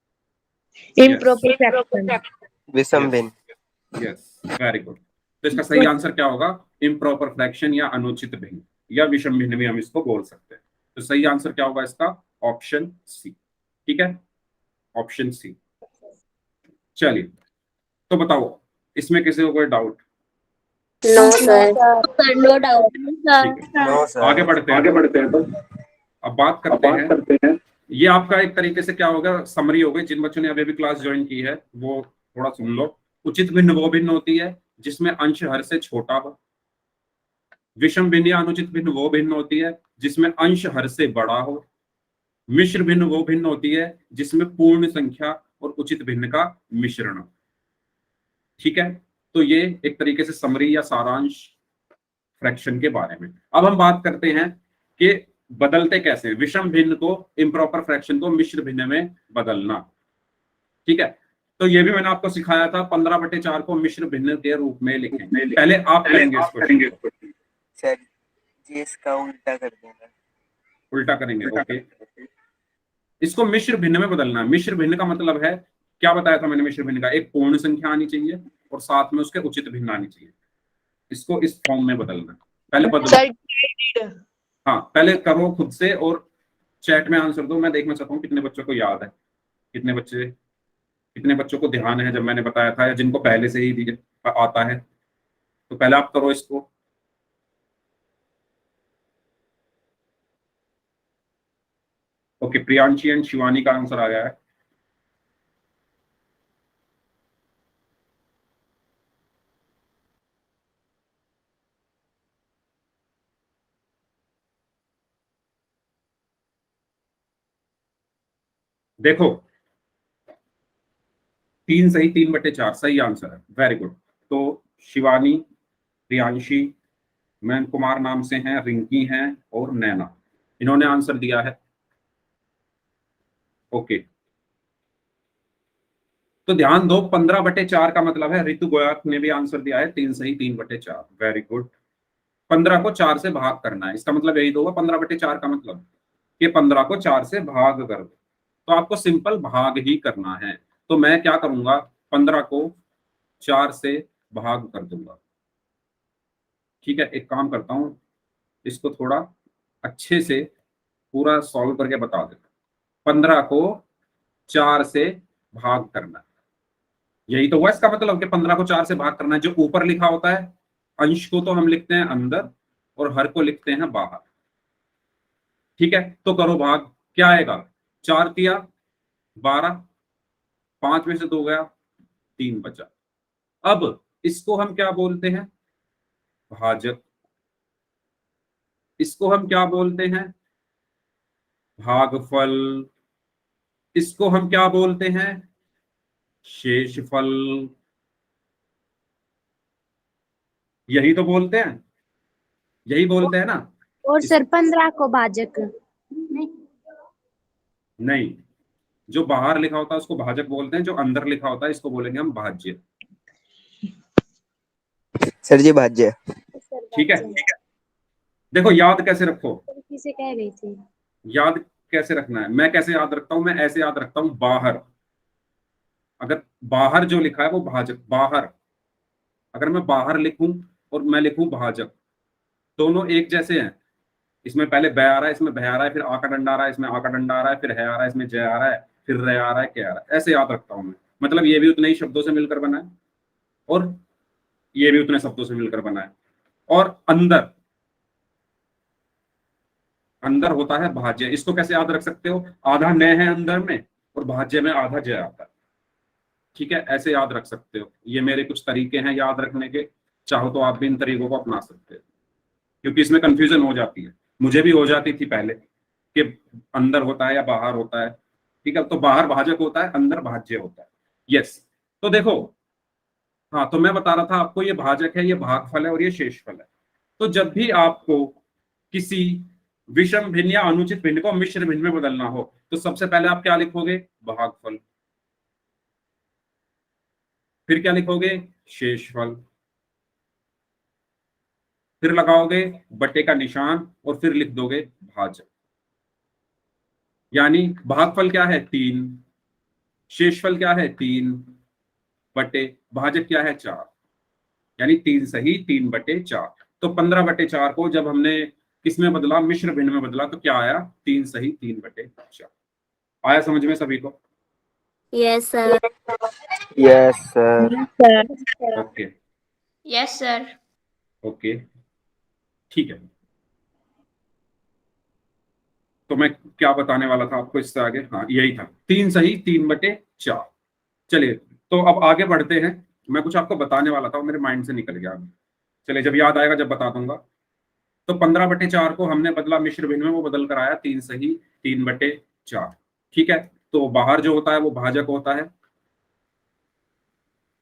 improper fraction. विषम भिन्न। Yes, very good. तो इसका सही आंसर क्या होगा? इम्प्रॉपर फ्रैक्शन या अनुचित भिन्न या विषम भिन्न भी हम इसको बोल सकते हैं। तो सही आंसर क्या होगा इसका? Option C. ठीक है, ऑप्शन सी। चलिए, तो बताओ इसमें किसी को कोई doubt? No sir. No doubt. ठीक है, नो सर। आगे बढ़ते हैं। तो अब बात करते हैं, ये आपका एक तरीके से क्या होगा, समरी हो गई। जिन बच्चों ने अभी भी क्लास ज्वाइन की है वो थोड़ा सुन लो। उचित भिन्न वो भिन्न होती है जिसमें अंश हर से छोटा हो। विषम भिन्न या अनुचित भिन्न वो भिन्न होती है जिसमें अंश हर से बड़ा हो। मिश्र भिन्न वो भिन्न होती है जिसमें पूर्ण संख्या और उचित भिन्न का मिश्रण हो। ठीक है, तो ये एक तरीके से समरी या सारांश फ्रैक्शन के बारे में। अब हम बात करते हैं कि बदलते कैसे, विषम भिन्न को, इम्प्रॉपर फ्रैक्शन को मिश्र भिन्न में बदलना। ठीक है, तो ये भी मैंने आपको सिखाया था, 15/4 को मिश्र भिन्न के रूप में लिखें। पहले आप करेंगे इसको, सर जी इसका उल्टा कर देना। उल्टा करेंगे, ओके। इसको मिश्र भिन्न में बदलना है। मिश्र भिन्न का मतलब है, क्या बताया था मैंने मिश्र भिन्न का? एक पूर्ण संख्या आनी चाहिए और साथ में उसके उचित भिन्न आनी चाहिए। इसको इस फॉर्म में बदलना। पहले बदलो, हाँ पहले करो खुद से और चैट में आंसर दो। मैं देखना चाहता हूँ कितने बच्चों को याद है, कितने बच्चों को ध्यान है जब मैंने बताया था, या जिनको पहले से ही आता है। तो पहले आप करो इसको। ओके, प्रियांशी एंड शिवानी का आंसर आ गया है। देखो 3 सही, 3/4 सही आंसर है। Very good. तो शिवानी, प्रियांशी, मैन कुमार नाम से हैं, रिंकी हैं और नैना, इन्होंने आंसर दिया है। ओके, तो ध्यान दो, 15/4 का मतलब है, ऋतु गोयक ने भी आंसर दिया है, 3 सही 3/4। Very good. 15 को 4 से भाग करना है, इसका मतलब यही तो होगा 15/4 का मतलब कि 15 को 4 से भाग कर दो। तो आपको सिंपल भाग ही करना है। तो मैं क्या करूंगा, 15 को 4 से भाग कर दूंगा। ठीक है, एक काम करता हूं, इसको थोड़ा अच्छे से पूरा सॉल्व करके बता देता हूं। 15 को 4 से भाग करना, यही तो हुआ इसका मतलब कि 15 को 4 से भाग करना है। जो ऊपर लिखा होता है, अंश को तो हम लिखते हैं अंदर और हर को लिखते हैं बाहर। ठीक है, तो करो भाग, क्या आएगा, 4 तिया 12, 5 में से 2 गया, 3 बचा। अब इसको हम क्या बोलते हैं, भाजक। इसको हम क्या बोलते हैं, भागफल। इसको हम क्या बोलते हैं, शेषफल। यही तो बोलते हैं, यही बोलते हैं ना। और इस, सर 15 को भाजक नहीं। नहीं, जो बाहर लिखा होता है उसको भाजक बोलते हैं, जो अंदर लिखा होता है इसको बोलेंगे हम भाज्य। सर जी भाज्य। सर ठीक है, भाज्य देखो याद कैसे रखो, किसे कह रही थी। याद कैसे रखना है, मैं कैसे याद रखता हूं, मैं ऐसे याद रखता हूं, बाहर, अगर बाहर जो लिखा है वो भाजक, बाहर। अगर मैं बाहर लिखूं और मैं लिखूं भाजक, दोनों एक जैसे हैं। इसमें पहले ब आ रहा है, इसमें भय आ रहा है, फिर आ का डंडा आ रहा है, इसमें आ का डंडा आ रहा है, फिर है आ रहा है, इसमें जय आ रहा है, फिर रे आ रहा है, क्या आ रहा है, ऐसे याद रखता हूं मैं। मतलब ये भी उतने ही शब्दों से मिलकर बना है और ये भी उतने शब्दों से मिलकर बना है। और अंदर, अंदर होता है भाज्य। इसको कैसे याद रख सकते हो, आधा न है अंदर में और भाज्य में आधा जय आता है। ठीक है, ऐसे याद रख सकते हो। ये मेरे कुछ तरीके हैं याद रखने के, चाहो तो आप भी इन तरीकों को अपना सकते हो, क्योंकि इसमें कंफ्यूजन हो जाती है, मुझे भी हो जाती थी पहले कि अंदर होता है या बाहर होता है। ठीक है, तो बाहर भाजक होता है, अंदर भाज्य होता है। यस, तो देखो, हाँ, तो मैं बता रहा था आपको, ये भाजक है, ये भागफल है और ये शेषफल है। तो जब भी आपको किसी विषम भिन्न या अनुचित भिन्न को मिश्र भिन्न में बदलना हो, तो सबसे पहले आप क्या लिखोगे, भागफल। फिर क्या लिखोगे, शेषफल। फिर लगाओगे बट्टे का निशान और फिर लिख दोगे भाजक। यानी भागफल क्या है, 3, शेषफल क्या है, 3 बटे भाजक क्या है, 4। यानी 3 सही 3/4। तो 15/4 को जब हमने किसमें बदला, मिश्र भिन्न में बदला, तो क्या आया, 3 सही 3/4। आया समझ में सभी को। Yes sir. Yes sir. Sir okay, Yes, sir. Okay, ठीक है। तो मैं क्या बताने वाला था आपको इससे आगे, हाँ यही था, 3 सही 3/4। चलिए, तो अब आगे बढ़ते हैं। मैं कुछ आपको बताने वाला था, वो मेरे माइंड से निकल गया। चलिए, जब याद आएगा जब बता दूंगा। तो 15/4 को हमने बदला मिश्र भिन्न में, वो बदल कर आया 3 सही 3/4। ठीक है, तो बाहर जो होता है वो भाजक होता है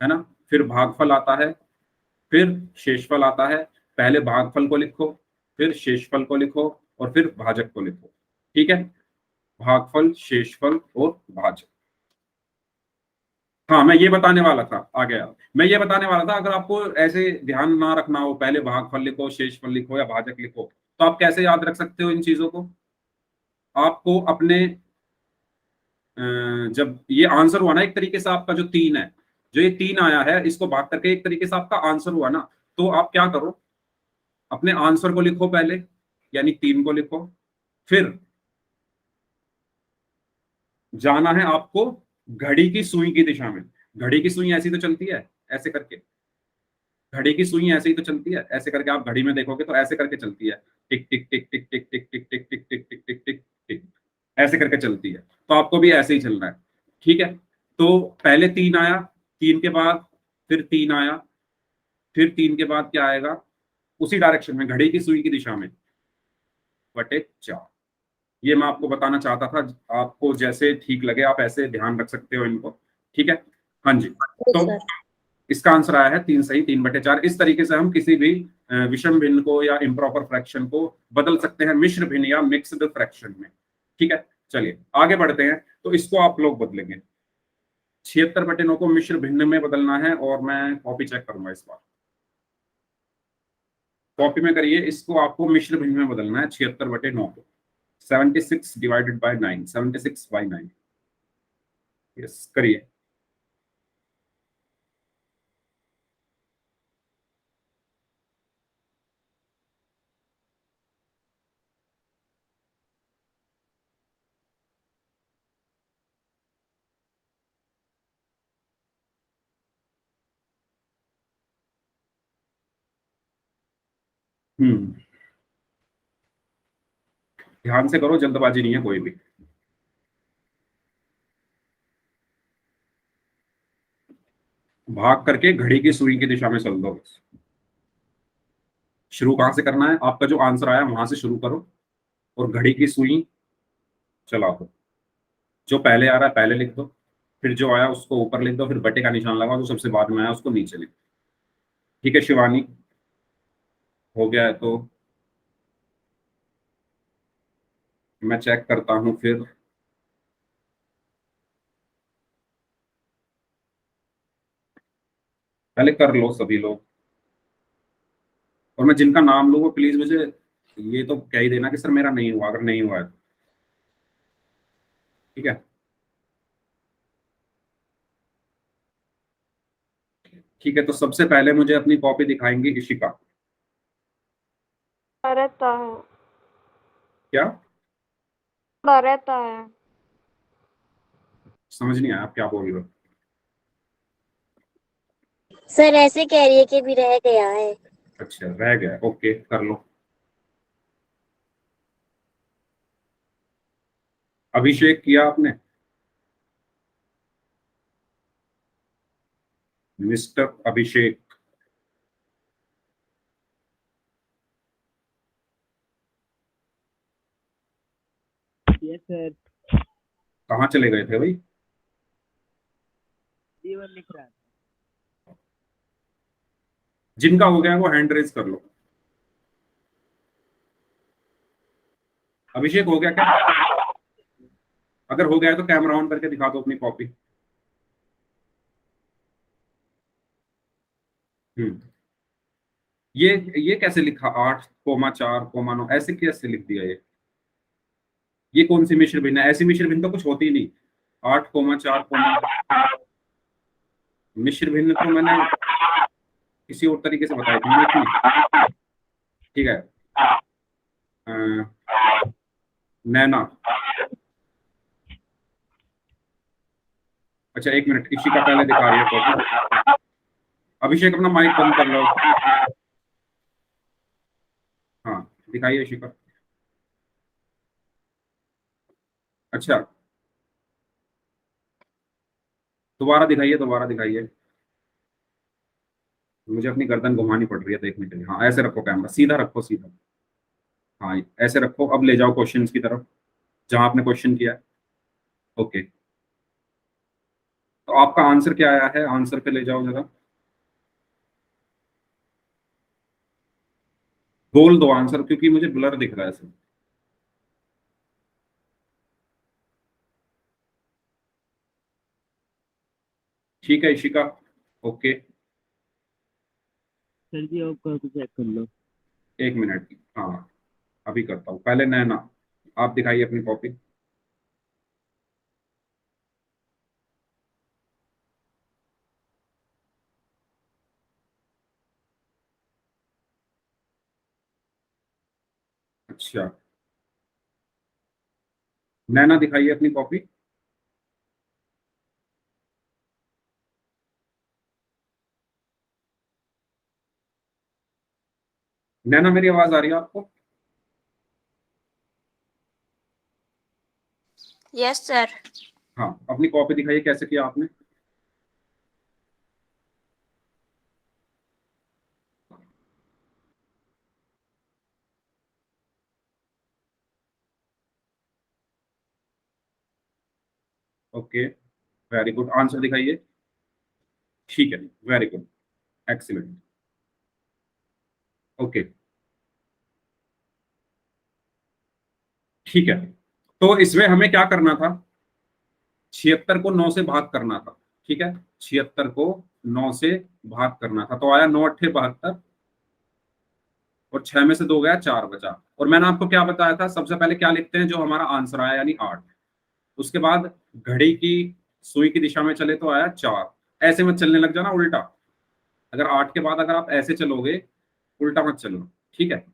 ना। फिर भागफल आता है, फिर शेषफल आता है। पहले भागफल को लिखो, फिर शेषफल को लिखो और फिर भाजक को लिखो। ठीक है, भागफल, शेषफल और भाजक। हाँ, मैं ये बताने वाला था, आ गया। मैं ये बताने वाला था, अगर आपको ऐसे ध्यान ना रखना हो, पहले भागफल लिखो, शेषफल लिखो या भाजक लिखो, तो आप कैसे याद रख सकते हो इन चीजों को। आपको अपने जब ये आंसर हुआ ना, एक तरीके से आपका जो 3 है, जो ये 3 आया है, इसको भाग करके एक तरीके से आपका आंसर हुआ ना, तो आप क्या करो, अपने आंसर को लिखो पहले, यानी 3 को लिखो। फिर जाना है आपको घड़ी की सुई की दिशा में। घड़ी की सुई ऐसी तो चलती है, ऐसे करके। घड़ी की सुई ऐसे ही तो चलती है, ऐसे करके आप घड़ी में देखोगे तो ऐसे करके चलती है, टिक टिक टिक टिक टिक टिक टिक टिक टिक टिक टिक टिक टिक टिक, ऐसे करके चलती है। तो आपको भी ऐसे ही चलना है। ठीक है, तो पहले 3 आया, 3 के बाद फिर 3 आया, फिर 3 के बाद क्या आएगा, उसी डायरेक्शन में, घड़ी की सुई की दिशा में, बटे 4। ये मैं आपको बताना चाहता था, आपको जैसे ठीक लगे आप ऐसे ध्यान रख सकते हो इनको। ठीक है, हाँ जी। तो सर इसका आंसर आया है 3 सही 3/4। इस तरीके से हम किसी भी विषम भिन्न को या इम्प्रॉपर फ्रैक्शन को बदल सकते हैं मिश्र भिन्न या मिक्स्ड फ्रैक्शन में। ठीक है, चलिए आगे बढ़ते हैं। तो इसको आप लोग बदलेंगे, 76/9 को मिश्र भिन्न में बदलना है, और मैं कॉपी चेक करूंगा इस बार। कॉपी में करिए, इसको आपको मिश्र भिन्न में बदलना है, 76/9 को। 76 डिवाइडेड बाय 9, 76/9। यस, करिए। ध्यान से करो, जल्दबाजी नहीं है कोई भी। भाग करके घड़ी की सुई की दिशा में चल दो। शुरू कहां से करना है? आपका जो आंसर आया वहां से शुरू करो और घड़ी की सुई चला दो। जो पहले आ रहा है पहले लिख दो, फिर जो आया उसको ऊपर लिख दो, फिर बटे का निशान लगा दो, सबसे बाद में आया उसको नीचे लिख दो। ठीक है शिवानी, हो गया है तो मैं चेक करता हूं फिर। पहले कर लो सभी लोग, और मैं जिनका नाम लूँ वो प्लीज मुझे ये तो कह ही देना कि सर मेरा नहीं हुआ, अगर नहीं हुआ है तो। ठीक है, ठीक है। तो सबसे पहले मुझे अपनी कॉपी दिखाएंगी इशिका। रहता है, क्या रहता है। समझ नहीं आया आप क्या बोल रहे हो? सर ऐसे कह रही है कि भी रह गया है। अच्छा रह गया, ओके कर लो। अभिषेक किया आपने? मिस्टर अभिषेक, यस सर। कहाँ चले गए थे भाई? जीवन लिख रहा था। जिनका हो गया वो हैंड रेज कर लो। अभिषेक हो गया क्या? अगर हो गया है तो कैमरा ऑन करके दिखा दो अपनी कॉपी। हम्म, ये कैसे लिखा? 8,4,9 ऐसे कैसे लिख दिया ये कौन सी मिश्र भिन्न है? ऐसी मिश्र भिन्न तो कुछ होती ही नहीं। 8,4, मिश्र भिन्न तो मैंने किसी और तरीके से बताई थी इतनी। ठीक है, नैना। अच्छा एक मिनट, इशिका पहले दिखा रही है कॉपी। अभिषेक अपना माइक बंद कर लो। हाँ दिखाइए इशिका। अच्छा दोबारा दिखाइए, दोबारा दिखाइए। मुझे अपनी गर्दन घुमानी पड़ रही है देखने के लिए। हाँ ऐसे रखो, कैमरा सीधा रखो, सीधा। हाँ ऐसे रखो। अब ले जाओ क्वेश्चंस की तरफ जहां आपने क्वेश्चन किया है। ओके, तो आपका आंसर क्या आया है? आंसर पे ले जाओ जरा, बोल दो आंसर, क्योंकि मुझे ब्लर दिख रहा है सब। ठीक है इशिका, ओके। सर जी आप कॉपी चेक कर लो। एक मिनट, हाँ अभी करता हूँ। पहले नैना, आप दिखाइए अपनी कॉपी। अच्छा नैना दिखाइए अपनी कॉपी। नैना मेरी आवाज आ रही है आपको? Yes, sir. हाँ अपनी कॉपी दिखाइए, कैसे किया आपने? ओके वेरी गुड, आंसर दिखाइए। ठीक है वेरी गुड, एक्सीलेंट। ओके ठीक है, तो इसमें हमें क्या करना था? 76 को 9 से भाग करना था। ठीक है, 76 को 9 से भाग करना था, तो आया 9×8 = 72, और 6 में से 2 गया, 4 बचा। और मैंने आपको क्या बताया था? सबसे पहले क्या लिखते हैं? जो हमारा आंसर आया यानी 8। उसके बाद घड़ी की सुई की दिशा में चले तो आया 4। ऐसे मत चलने लग जाना उल्टा। अगर 8 के बाद अगर आप ऐसे चलोगे, उल्टा मत चलना। ठीक है,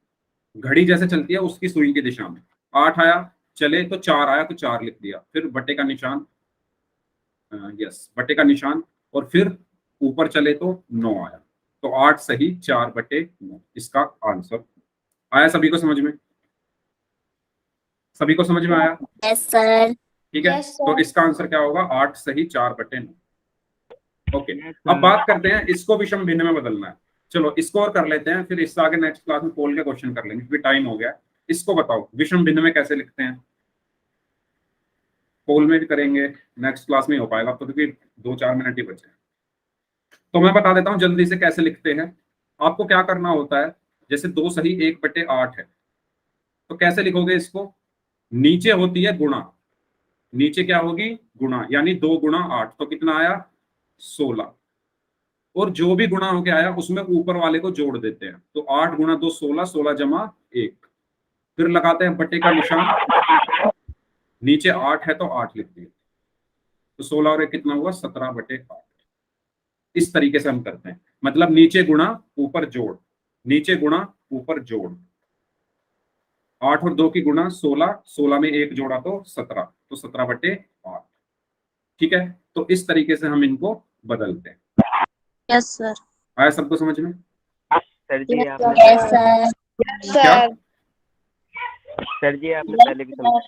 घड़ी जैसे चलती है उसकी सुई की दिशा में। 8 आया, चले तो 4 आया तो 4 लिख दिया, फिर बटे का निशान, यस बटे का निशान, और फिर ऊपर चले तो 9 आया। तो 8 सही, 4/9 इसका आंसर आया। सभी को समझ में? सभी को समझ में आया? Yes sir. ठीक है, Yes, sir. तो इसका आंसर क्या होगा? 8 सही 4/9। ओके, Yes, अब sir. बात करते हैं इसको विषम भिन्न में बदलना है। चलो इसको और कर लेते हैं, फिर इससे आगे नेक्स्ट क्लास में पोल के क्वेश्चन कर लेंगे क्योंकि टाइम हो गया। इसको बताओ विषम भिन्न में कैसे लिखते हैं? पोल में भी करेंगे, नेक्स्ट क्लास में हो पाएगा अब तो क्योंकि 2-4 मिनट ही बचे हैं। तो मैं बता देता हूं जल्दी से कैसे लिखते हैं। आपको क्या करना होता है, जैसे 2 सही 1/8 है, तो कैसे लिखोगे इसको? नीचे होती है गुणा, नीचे क्या होगी? गुणा, यानी 2 गुणा 8, तो कितना आया? 16। और जो भी गुणा होके आया उसमें ऊपर वाले को जोड़ देते हैं, तो 8 गुणा 2 16, 16 जमा 1। फिर लगाते हैं बटे का निशान, नीचे 8 है तो 8 लिख दिए, तो 16 और 1 कितना हुआ? 17/8। इस तरीके से हम करते हैं, मतलब नीचे गुणा ऊपर जोड़, नीचे गुणा ऊपर जोड़। 8 और 2 की गुणा 16, 16 में 1 जोड़ा तो 17, तो 17/8। ठीक है, तो इस तरीके से हम इनको बदलते हैं। Yes sir. आया सबको समझ में? सर जी आपने यस सर। क्या? सर सर जी आपने पहले भी समझाया।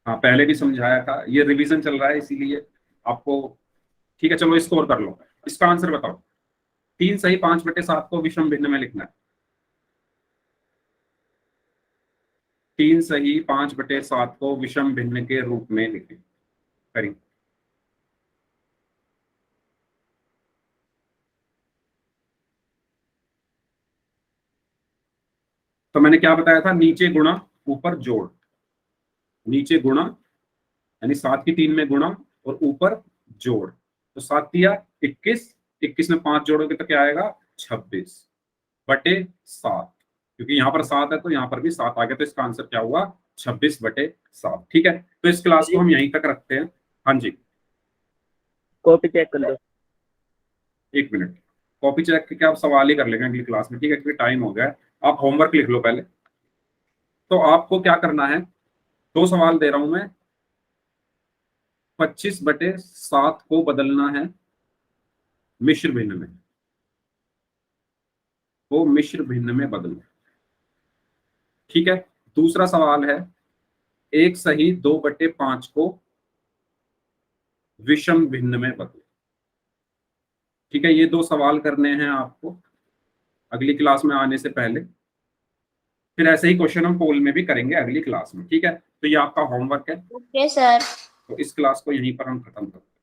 हाँ पहले भी समझाया था, ये रिवीजन चल रहा है इसीलिए आपको। ठीक है चलो इसको और कर लो। इसका आंसर बताओ। 3 सही 5/7 को विषम भिन्न में लिखना है। 3 सही 5/7 को विषम भिन्न के रूप में लिखें। करिए। तो मैंने क्या बताया था? नीचे गुणा ऊपर जोड़, नीचे गुणा यानी 7 की 3 में गुणा और ऊपर जोड़, तो 7 दिया 21, 21 में 5 जोड़ोगे तो क्या आएगा? 26/7। क्योंकि यहाँ पर 7 है तो यहाँ पर भी 7 आ गया, तो इसका आंसर क्या हुआ? 26/7। ठीक है, तो इस क्लास को हम यहीं तक रखते हैं। हाँ जी, कॉपी चेक कर लो। 1 मिनट, कॉपी चेक के आप सवाल ही कर लेंगे अगली क्लास में। ठीक है, क्योंकि टाइम हो गया है। आप होमवर्क लिख लो पहले। तो आपको क्या करना है, 2 सवाल दे रहा हूं मैं। 25/7 को बदलना है मिश्र भिन्न में, वो मिश्र भिन्न में बदलना। ठीक है, दूसरा सवाल है 1 सही 2/5 को विषम भिन्न में बदलो। ठीक है, ये 2 सवाल करने हैं आपको अगली क्लास में आने से पहले। फिर ऐसे ही क्वेश्चन हम पोल में भी करेंगे अगली क्लास में। ठीक है, तो ये आपका होमवर्क है। Okay sir. तो इस क्लास को यहीं पर हम खत्म करते हैं।